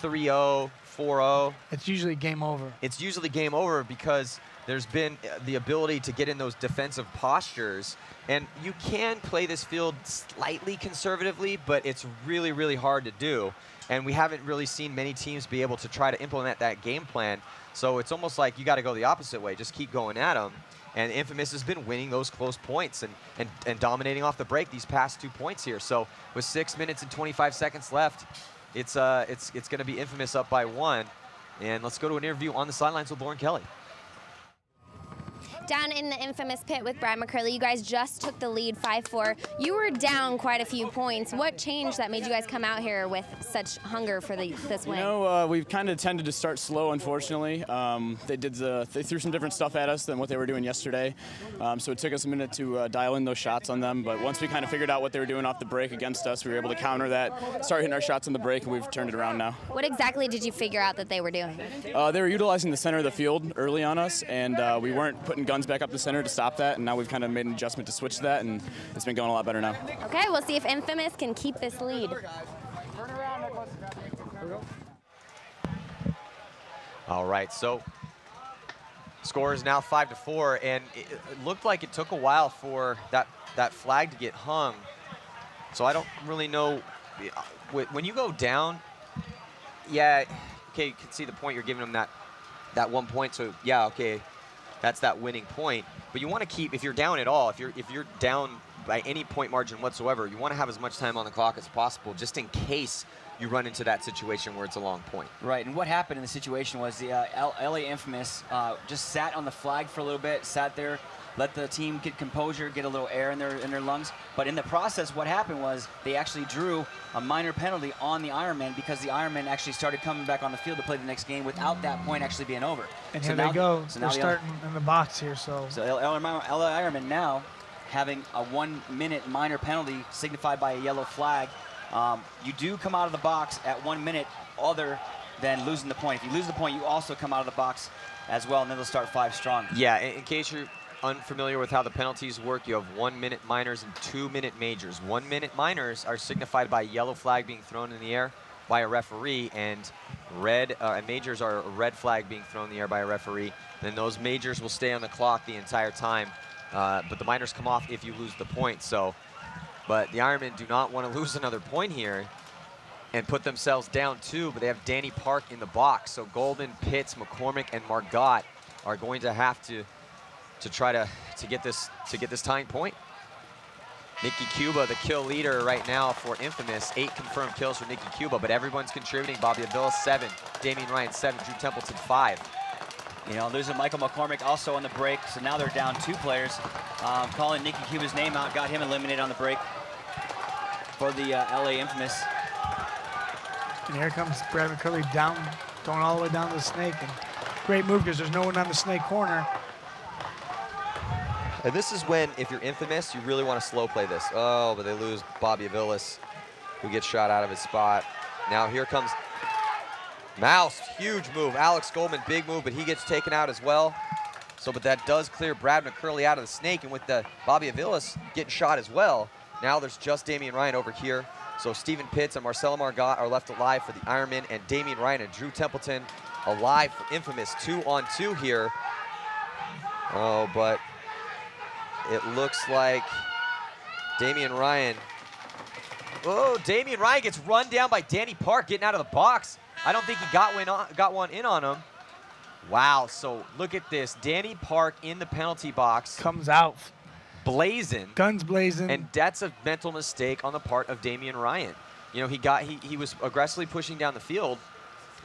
3-0, 4-0, it's usually game over. It's usually game over because there's been the ability to get in those defensive postures. And you can play this field slightly conservatively, but it's really, really hard to do. And we haven't really seen many teams be able to try to implement that game plan. So it's almost like you got to go the opposite way, just keep going at them. And Infamous has been winning those close points and dominating off the break these past 2 points here. So with 6 minutes and 25 seconds left, it's going to be Infamous up by 1. And let's go to an interview on the sidelines with Lauren Kelly. Down in the Infamous pit with Brad McCurley, you guys just took the lead 5-4. You were down quite a few points. What changed that made you guys come out here with such hunger for this win? We kind of tended to start slow, unfortunately. They threw some different stuff at us than what they were doing yesterday. So it took us a minute to dial in those shots on them. But once we kind of figured out what they were doing off the break against us, we were able to counter that, start hitting our shots on the break, and we've turned it around now. What exactly did you figure out that they were doing? They were utilizing the center of the field early on us, and we weren't putting guns back up the center to stop that, and now we've kind of made an adjustment to switch to that, and it's been going a lot better now. Okay, we'll see if Infamous can keep this lead. All right, so score is now 5-4, and it looked like it took a while for that flag to get hung. So I don't really know, when you go down, yeah, okay, you can see the point you're giving them that 1 point, so yeah, okay, that's that winning point. But you want to keep, if you're down at all, if you're down by any point margin whatsoever, you want to have as much time on the clock as possible, just in case you run into that situation where it's a long point. Right, and what happened in the situation was the LA Infamous just sat on the flag for a little bit, sat there, let the team get composure, get a little air in their lungs. But in the process, what happened was they actually drew a minor penalty on the Ironmen, because the Ironmen actually started coming back on the field to play the next game without that point actually being over. And here they go. They're starting in the box here. So LA Ironmen now having a 1 minute minor penalty signified by a yellow flag. You do come out of the box at 1 minute other than losing the point. If you lose the point, you also come out of the box as well, and then they'll start 5 strong. Yeah, in case you're unfamiliar with how the penalties work, you have 1 minute minors and 2 minute majors. 1 minute minors are signified by a yellow flag being thrown in the air by a referee, and majors are a red flag being thrown in the air by a referee. Then those majors will stay on the clock the entire time, but the minors come off if you lose the point. So, but the Ironmen do not want to lose another point here and put themselves down 2, but they have Danny Park in the box. So Golden, Pitts, McCormick, and Margot are going to have to try to get this tying point. Nikki Cuba, the kill leader right now for Infamous. 8 confirmed kills for Nikki Cuba, but everyone's contributing. Bobby Avila, 7. Damian Ryan, 7. Drew Templeton, 5. You know, losing Michael McCormick also on the break, so now they're down 2 players. Calling Nikki Cuba's name out, got him eliminated on the break for the LA Infamous. And here comes Brad McCurley down, going all the way down to the snake. And great move because there's no one on the snake corner. And this is when, if you're Infamous, you really want to slow play this. Oh, but they lose Bobby Avilas, who gets shot out of his spot. Now here comes Mouse, huge move. Alex Goldman, big move, but he gets taken out as well. So, but that does clear Brad McCurley out of the snake, and with the Bobby Avilas getting shot as well, now there's just Damian Ryan over here. So Stephen Pitts and Marcelo Margot are left alive for the Ironmen, and Damian Ryan and Drew Templeton alive for Infamous. 2-on-2 here. Oh, but it looks like Damian Ryan. Oh, Damian Ryan gets run down by Danny Park getting out of the box. I don't think he got one in on him. Wow, so look at this. Danny Park in the penalty box. Comes out. Blazing. Guns blazing. And that's a mental mistake on the part of Damian Ryan. You know, he was aggressively pushing down the field,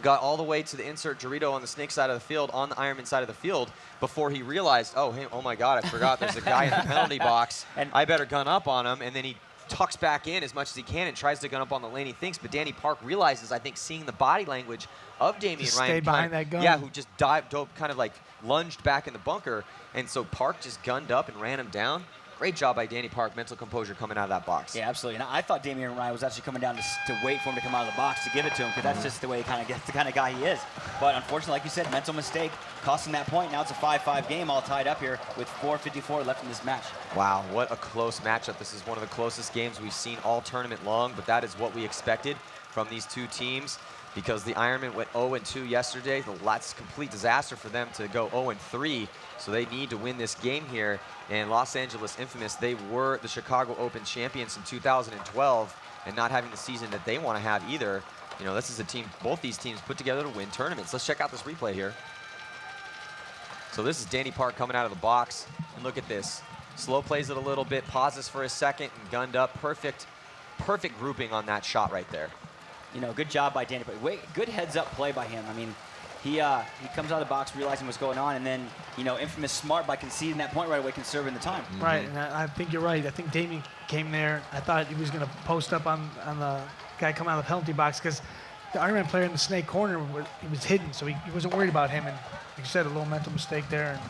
got all the way to the insert Dorito on the snake side of the field, on the Ironman side of the field, before he realized, oh, hey, oh my God, I forgot there's a guy in the penalty box. And I better gun up on him. And then he tucks back in as much as he can and tries to gun up on the lane he thinks, but Danny Park realizes, I think, seeing the body language of Damian just Ryan. Stayed behind that gun. Yeah, who just dove, kind of like lunged back in the bunker. And so Park just gunned up and ran him down. Great job by Danny Park, mental composure coming out of that box. Yeah, absolutely. And I thought Damian Ryan was actually coming down to wait for him to come out of the box to give it to him, because that's just the way he kind of gets, the kind of guy he is. But unfortunately, like you said, mental mistake, costing that point. Now it's a 5-5 game, all tied up here with 4:54 left in this match. Wow, what a close matchup. This is one of the closest games we've seen all tournament long, but that is what we expected from these two teams, because the Ironmen went 0-2 yesterday. That's a complete disaster for them to go 0-3, so they need to win this game here. And Los Angeles Infamous, they were the Chicago Open champions in 2012, and not having the season that they want to have either. You know, this is a team, both these teams put together to win tournaments. Let's check out this replay here. So this is Danny Park coming out of the box, and look at this. Slow plays it a little bit, pauses for a second, and gunned up. Perfect grouping on that shot right there. You know, good job by Danny Park. Good heads-up play by him. I mean, he comes out of the box realizing what's going on, and then, you know, Infamous smart by conceding that point right away, conserving the time. Right, and I think you're right. I think Damien came there. I thought he was going to post up on the guy coming out of the penalty box, because the Ironman player in the snake corner, he was hidden, so he wasn't worried about him. And like you said, a little mental mistake there.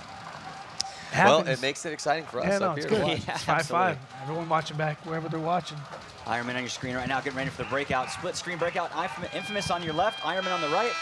And well, it makes it exciting for us up it's here. good. Yeah, it's 5-5. Everyone watching back wherever they're watching. Ironman on your screen right now, getting ready for the breakout. Split screen breakout. Infamous on your left, Ironman on the right.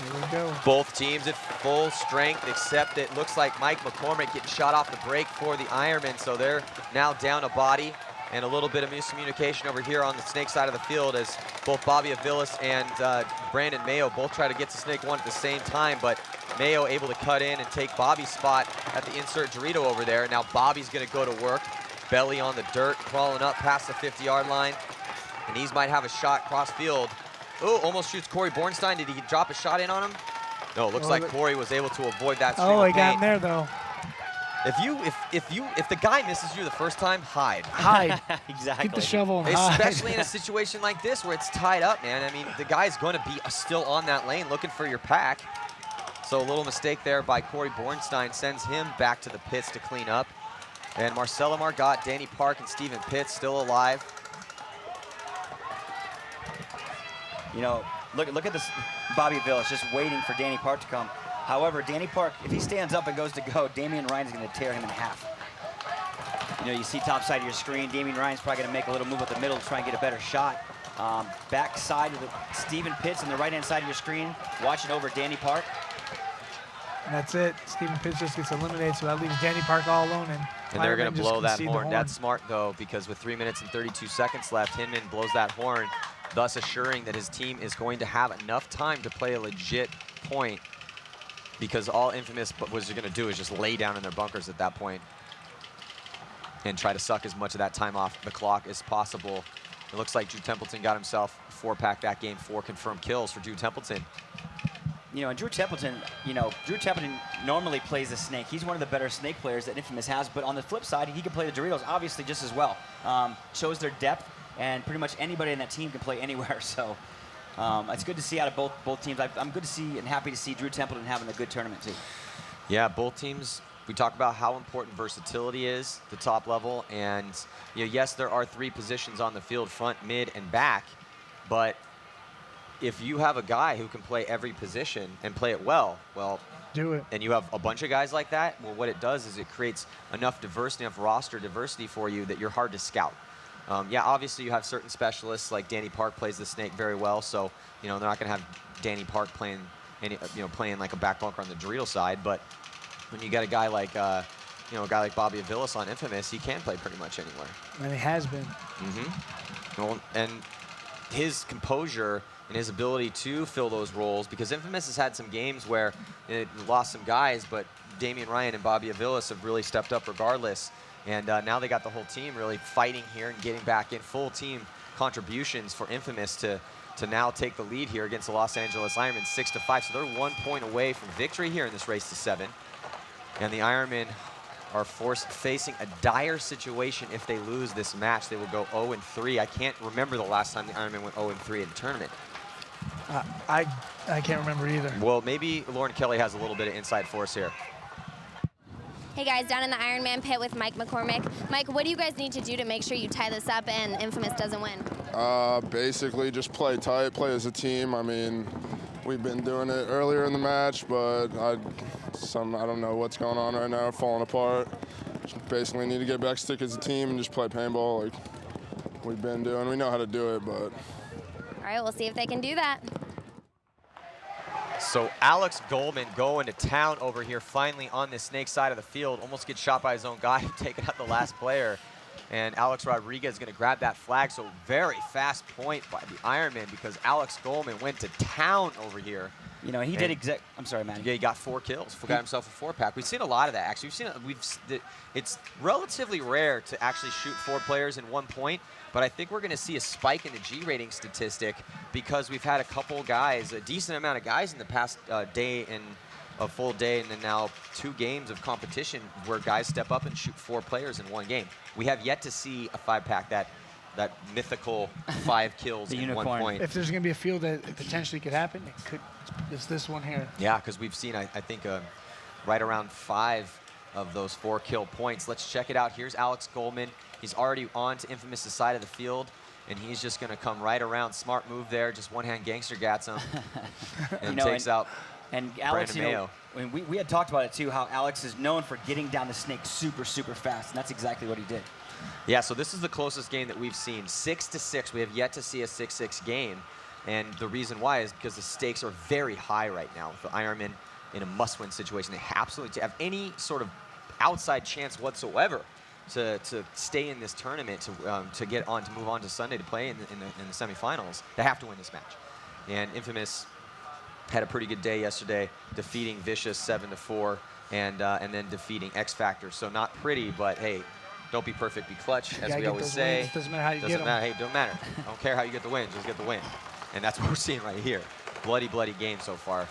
Here we go. Both teams at full strength, except it looks like Mike McCormick getting shot off the break for the Ironmen, so they're now down a body. And a little bit of miscommunication over here on the snake side of the field, as both Bobby Avilas and Brandon Mayo both try to get to snake one at the same time, but Mayo able to cut in and take Bobby's spot at the insert Dorito over there. Now Bobby's gonna go to work, belly on the dirt, crawling up past the 50-yard line, and he might have a shot cross field. Oh, almost shoots Corey Bornstein. Did he drop a shot in on him? No, it looks like Corey was able to avoid that stream of he got in there though. If the guy misses you the first time, hide. Hide. Exactly. Keep the shovel and Especially hide. in a situation like this where it's tied up, man. I mean, the guy's going to be still on that lane looking for your pack. So a little mistake there by Corey Bornstein sends him back to the pits to clean up. And Marcelo Margot, Danny Park, and Stephen Pitts still alive. You know, look at this. Bobby Avilas just waiting for Danny Park to come. However, Danny Park, if he stands up and goes to go, Damian Ryan's going to tear him in half. You know, you see top side of your screen. Damian Ryan's probably going to make a little move up the middle to try and get a better shot. Back side of the Stephen Pitts on the right-hand side of your screen, watching over Danny Park. And that's it. Stephen Pitts just gets eliminated, so that leaves Danny Park all alone. And they're going to blow that horn. That's smart, though, because with 3 minutes and 32 seconds left, Hinman blows that horn, thus assuring that his team is going to have enough time to play a legit point, because all Infamous was going to do is just lay down in their bunkers at that point and try to suck as much of that time off the clock as possible. It looks like Drew Templeton got himself a 4-pack that game, 4 confirmed kills for Drew Templeton. you know, and Drew Templeton normally plays the snake. He's one of the better snake players that Infamous has, but on the flip side, he can play the Doritos obviously just as well. Shows their depth, and pretty much anybody in that team can play anywhere. So it's good to see out of both teams. I'm good to see and happy to see Drew Templeton having a good tournament too. Yeah, both teams. We talk about how important versatility is, the top level, and yes, there are 3 positions on the field, front, mid, and back, but if you have a guy who can play every position and play it well, do it. And you have a bunch of guys like that, well, what it does is it creates enough diversity, enough roster diversity for you that you're hard to scout. Yeah, obviously you have certain specialists like Danny Park plays the snake very well, so they're not going to have Danny Park playing playing like a back bunker on the Dorito side, but when you got a guy like a guy like Bobby Avilas on Infamous, he can play pretty much anywhere. And he has been. Well, and his composure and his ability to fill those roles, because Infamous has had some games where it lost some guys, but Damian Ryan and Bobby Avilas have really stepped up regardless. And now they got the whole team really fighting here and getting back in full team contributions for Infamous to now take the lead here against the Los Angeles Ironmen 6-5. So they're 1 point away from victory here in this race to 7. And the Ironmen are facing a dire situation. If they lose this match, they will go 0-3. I can't remember the last time the Ironmen went 0-3 in the tournament. I can't remember either. Well, maybe Lauren Kelly has a little bit of insight for us here. Hey guys, down in the Ironman pit with Mike McCormick. Mike, what do you guys need to do to make sure you tie this up and Infamous doesn't win? Basically just play tight, play as a team. I mean, we've been doing it earlier in the match, but I don't know what's going on right now, falling apart. Just basically need to get back, stick as a team, and just play paintball like we've been doing. We know how to do it, but. All right, we'll see if they can do that. So Alex Goldman going to town over here, finally on the snake side of the field. Almost gets shot by his own guy, taking out the last player. And Alex Rodriguez is going to grab that flag. So very fast point by the Ironman, because Alex Goldman went to town over here. He did I'm sorry, Manny. Yeah, he got 4 kills. Got himself a 4-pack. We've seen a lot of that, actually. It's relatively rare to actually shoot 4 players in 1 point, but I think we're going to see a spike in the G rating statistic because we've had a couple guys, a decent amount of guys in the past day and a full day, and then now 2 games of competition where guys step up and shoot 4 players in 1 game. We have yet to see a 5-pack that mythical 5 kills in unicorn. 1 point. If there's going to be a field that potentially could happen, it's this one here. Yeah, because we've seen, I think, right around 5 of those 4 kill points. Let's check it out. Here's Alex Goldman. He's already on to Infamous' side of the field, and he's just going to come right around. Smart move there. Just one-hand gangster gats him and takes out And Alex, Brandon Mayo. we had talked about it too, how Alex is known for getting down the snake super, super fast, and that's exactly what he did. Yeah, so this is the closest game that we've seen. 6-6. We have yet to see a 6-6 game. And the reason why is because the stakes are very high right now with the Ironmen in a must-win situation. They absolutely have any sort of outside chance whatsoever to stay in this tournament, to get on, to move on to Sunday to play in the semifinals. They have to win this match. And Infamous had a pretty good day yesterday, defeating Vicious 7-4, and then defeating X Factor. So not pretty, but hey, don't be perfect, be clutch, as we always say. Wins. Doesn't matter how you get them. Hey, don't matter. I don't care how you get the win, just get the win. And that's what we're seeing right here. Bloody, bloody game so far.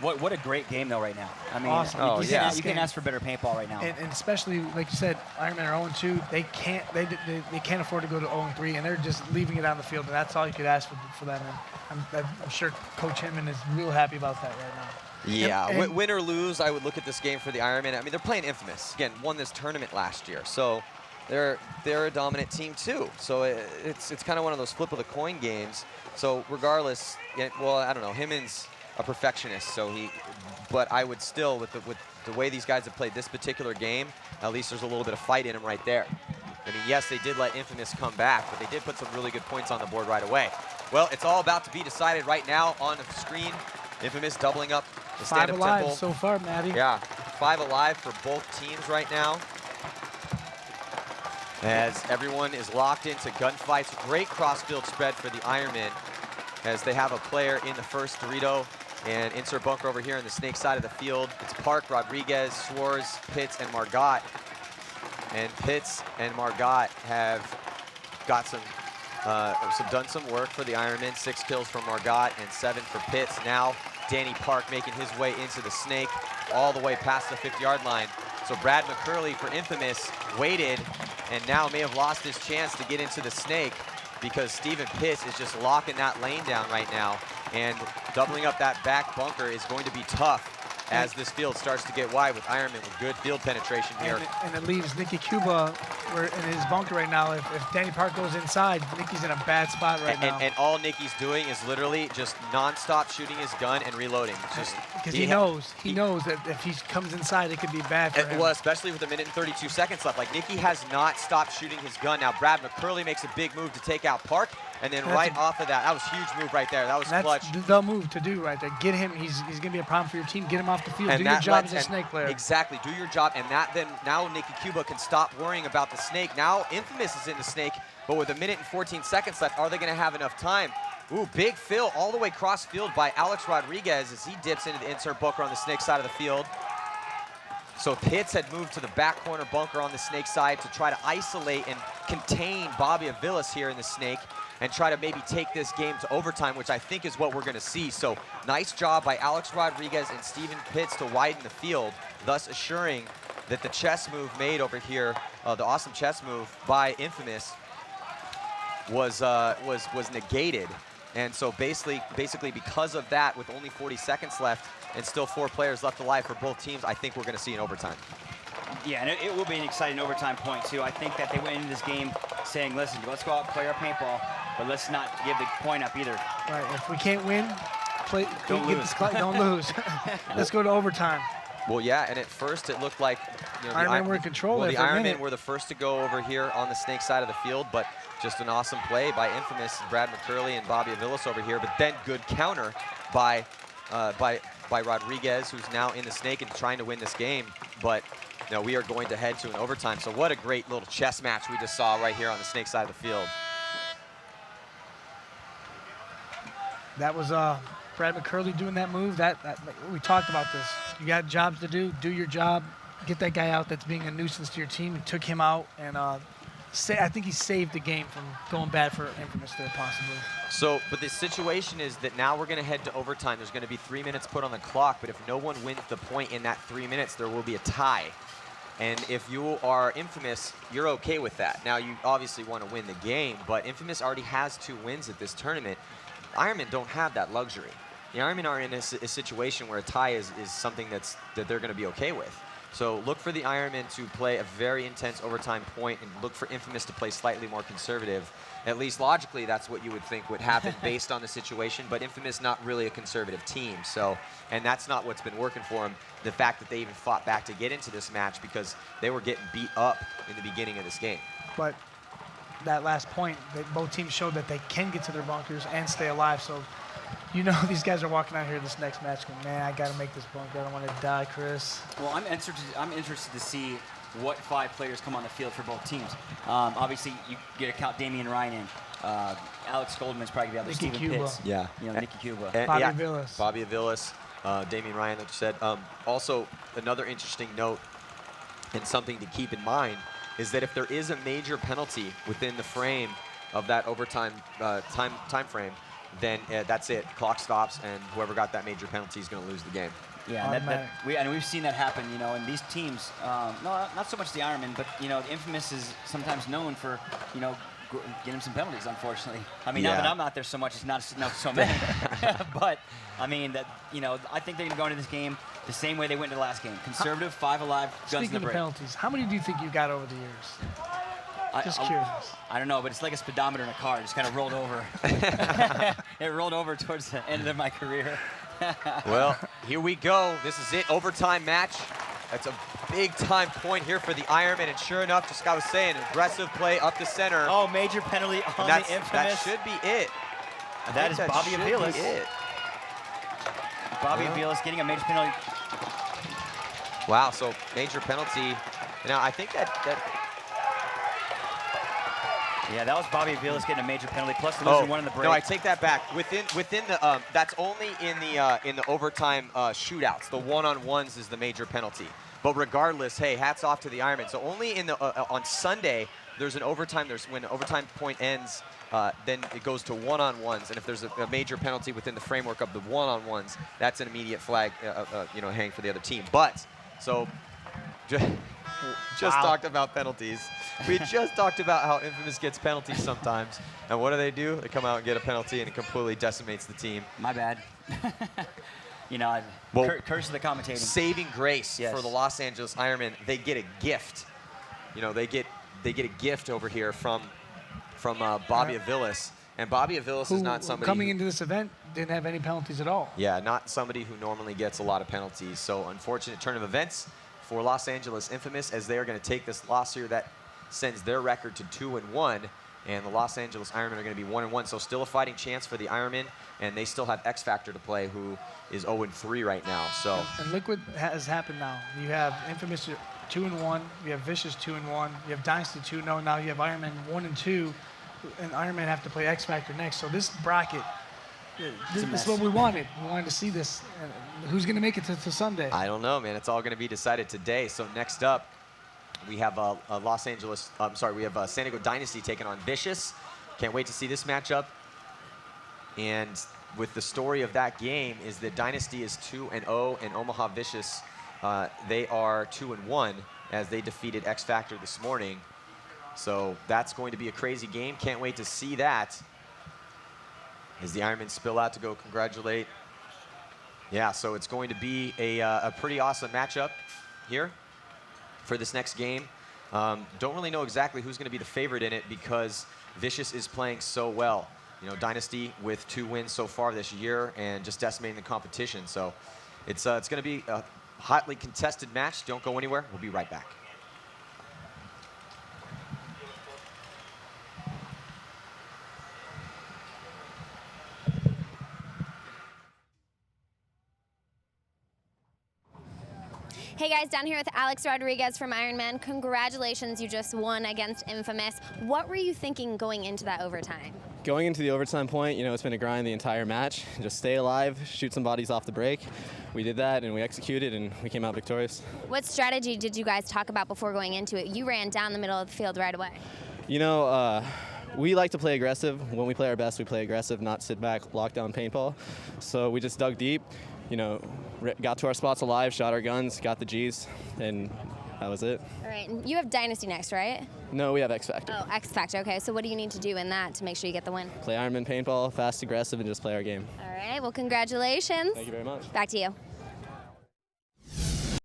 What a great game, though, right now. I mean, awesome. You can't ask for better paintball right now. And especially, like you said, Ironmen are 0-2. They can't afford to go to 0-3, and they're just leaving it on the field. And that's all you could ask for them. And I'm sure Coach Hinman is real happy about that right now. Yeah, and win or lose, I would look at this game for the Ironmen. I mean, they're playing Infamous. Again, won this tournament last year. So they're a dominant team, too. So it's kind of one of those flip of the coin games. So regardless, well, I don't know. Hinman's a perfectionist, but I would still, with the way these guys have played this particular game, at least there's a little bit of fight in them right there. I mean, yes, they did let Infamous come back, but they did put some really good points on the board right away. Well, it's all about to be decided right now on the screen. Infamous doubling up the stand-up 5 alive temple. so far, Maddie. Yeah, 5 alive for both teams right now. As everyone is locked into gunfights. Great cross-field spread for the Ironmen as they have a player in the first Dorito and insert bunker over here on the snake side of the field. It's Park, Rodriguez, Schwartz, Pitts, and Margot. And Pitts and Margot have got done some work for the Ironmen. 6 kills from Margot and 7 for Pitts. Now Danny Park making his way into the snake all the way past the 50-yard line. So Brad McCurley for Infamous waited and now may have lost his chance to get into the snake because Stephen Pitts is just locking that lane down right now. And doubling up that back bunker is going to be tough as this field starts to get wide with Ironmen with good field penetration here. And it leaves Nicky Cuba in his bunker right now. If Danny Park goes inside, Nicky's in a bad spot right now. And all Nicky's doing is literally just nonstop shooting his gun and reloading. Because he knows that if he comes inside, it could be bad for him. Well, especially with 1 minute and 32 seconds left. Like, Nicky has not stopped shooting his gun. Now, Brad McCurley makes a big move to take out Park. And then right off of that was a huge move right there. That was clutch. That's the move to do right there. Get him. He's going to be a problem for your team. Get him off the field. Do your job as a snake player. Exactly. Do your job. And now Nicky Cuba can stop worrying about the snake. Now Infamous is in the snake, but with 1 minute and 14 seconds left, are they going to have enough time? Ooh, big fill all the way cross field by Alex Rodriguez as he dips into the insert bunker on the snake side of the field. So Pitts had moved to the back corner bunker on the snake side to try to isolate and contain Bobby Avilas here in the snake and try to maybe take this game to overtime, which I think is what we're going to see. So nice job by Alex Rodriguez and Stephen Pitts to widen the field, thus assuring that the chess move made over here, the awesome chess move by Infamous, was negated. And so basically because of that, with only 40 seconds left and still 4 players left alive for both teams, I think we're going to see an overtime. Yeah, and it will be an exciting overtime point, too. I think that they went into this game saying, listen, let's go out and play our paintball, but let's not give the point up either. Right, if we can't win, don't lose. Don't lose. Let's go to overtime. Well, yeah, and at first it looked like Ironmen were in control. Well, the Ironmen were the first to go over here on the snake side of the field, but just an awesome play by Infamous, Brad McCurley and Bobby Avilas over here, but then good counter by Rodriguez, who's now in the snake and trying to win this game. But we are going to head to an overtime. So what a great little chess match we just saw right here on the snake side of the field. That was Brad McCurley doing that move. We talked about this. You got jobs to do. Do your job. Get that guy out that's being a nuisance to your team. You took him out, and I think he saved the game from going bad for Infamous there, possibly. So, but the situation is that now we're going to head to overtime. There's going to be 3 minutes put on the clock, but if no one wins the point in that 3 minutes, there will be a tie. And if you are Infamous, you're okay with that. Now, you obviously want to win the game, but Infamous already has 2 wins at this tournament. Ironmen don't have that luxury. The Ironmen are in a situation where a tie is something that they're going to be okay with. So look for the Ironmen to play a very intense overtime point and look for Infamous to play slightly more conservative. At least logically, that's what you would think would happen based on the situation, but Infamous not really a conservative team. So, and that's not what's been working for them. The fact that they even fought back to get into this match because they were getting beat up in the beginning of this game. But that last point, both teams showed that they can get to their bunkers and stay alive. So, these guys are walking out here this next match going, man, I got to make this bunker. I don't want to die, Chris. Well, I'm interested to see what 5 players come on the field for both teams. Obviously, you get to count Damian Ryan in. Alex Goldman's probably going to be out there. Stephen Pitts. Yeah. Nicky Cuba. Bobby Avilas. Bobby Avilas. Damian Ryan, like you said. Also, another interesting note and something to keep in mind is that if there is a major penalty within the frame of that overtime time frame, then that's it. Clock stops, and whoever got that major penalty is going to lose the game. Yeah, we've seen that happen, and these teams, not so much the Ironmen, but, Infamous is sometimes known for, getting some penalties, unfortunately. I mean, now that I'm not there so much, it's not so many. But, I mean, I think they're going to go into this game the same way they went into the last game. Conservative, 5 alive, guns in the break. Speaking of penalties, how many do you think you got over the years? Just curious. I don't know, but it's like a speedometer in a car. It just kind of rolled over. It rolled over towards the end of my career. Well, here we go. This is it, overtime match. That's a big-time point here for the Ironmen, and sure enough, just like I was saying, aggressive play up the center. Oh, major penalty on the Infamous. That should be it. That is Bobby Avilas. Bobby Avilas getting a major penalty. Wow, so major penalty. Now, I think that yeah, that was Bobby Avilas getting a major penalty, plus losing one in the break. No, I take that back. Within the that's only in the overtime shootouts. The one-on-ones is the major penalty. But regardless, hey, hats off to the Ironmen. So only in the on Sunday there's an overtime. When overtime point ends, then it goes to one-on-ones, and if there's a major penalty within the framework of the one-on-ones, that's an immediate flag, hang for the other team. But so just talked about penalties. We just talked about how Infamous gets penalties sometimes, and what do? They come out and get a penalty, and it completely decimates the team. My bad. Curse of the commentating. Saving grace for the Los Angeles Ironmen. They get a gift. They get a gift over here from Bobby Aviles. And Bobby Aviles is not somebody coming into this event didn't have any penalties at all. Yeah, not somebody who normally gets a lot of penalties. So unfortunate turn of events for Los Angeles Infamous, as they are going to take this loss here that sends their record to 2-1. And the Los Angeles Ironmen are going to be 1-1. So still a fighting chance for the Ironmen, and they still have X Factor to play, who is 0-3 right now. So and look what has happened now. You have Infamous 2-1. You have Vicious 2-1. You have Dynasty 2-0. Now you have Ironman 1-2, and Ironman have to play X Factor next. So this bracket, this is what we wanted. We wanted to see this. Who's going to make it to Sunday? I don't know, man. It's all going to be decided today. So next up, we have we have San Diego Dynasty taking on Vicious. Can't wait to see this matchup. And with the story of that game is that Dynasty is 2-0, and Omaha Vicious, they are 2-1 as they defeated X Factor this morning. So that's going to be a crazy game. Can't wait to see that as the Ironmen spill out to go congratulate. Yeah, so it's going to be a pretty awesome matchup here for this next game. Don't really know exactly who's going to be the favorite in it because Vicious is playing so well. Dynasty with 2 wins so far this year and just decimating the competition. So it's going to be a hotly contested match. Don't go anywhere. We'll be right back. Hey guys, down here with Alex Rodriguez from Ironman. Congratulations, you just won against Infamous. What were you thinking going into that overtime? Going into the overtime point, it's been a grind the entire match. Just stay alive, shoot some bodies off the break. We did that and we executed and we came out victorious. What strategy did you guys talk about before going into it? You ran down the middle of the field right away. We like to play aggressive. When we play our best, we play aggressive, not sit back, lock down paintball. So we just dug deep, got to our spots alive, shot our guns, got the Gs, and that was it. All right, and you have Dynasty next, right? No, we have X Factor. Oh, X Factor, okay. So what do you need to do in that to make sure you get the win? Play Ironman paintball, fast, aggressive, and just play our game. All right, well, congratulations. Thank you very much. Back to you.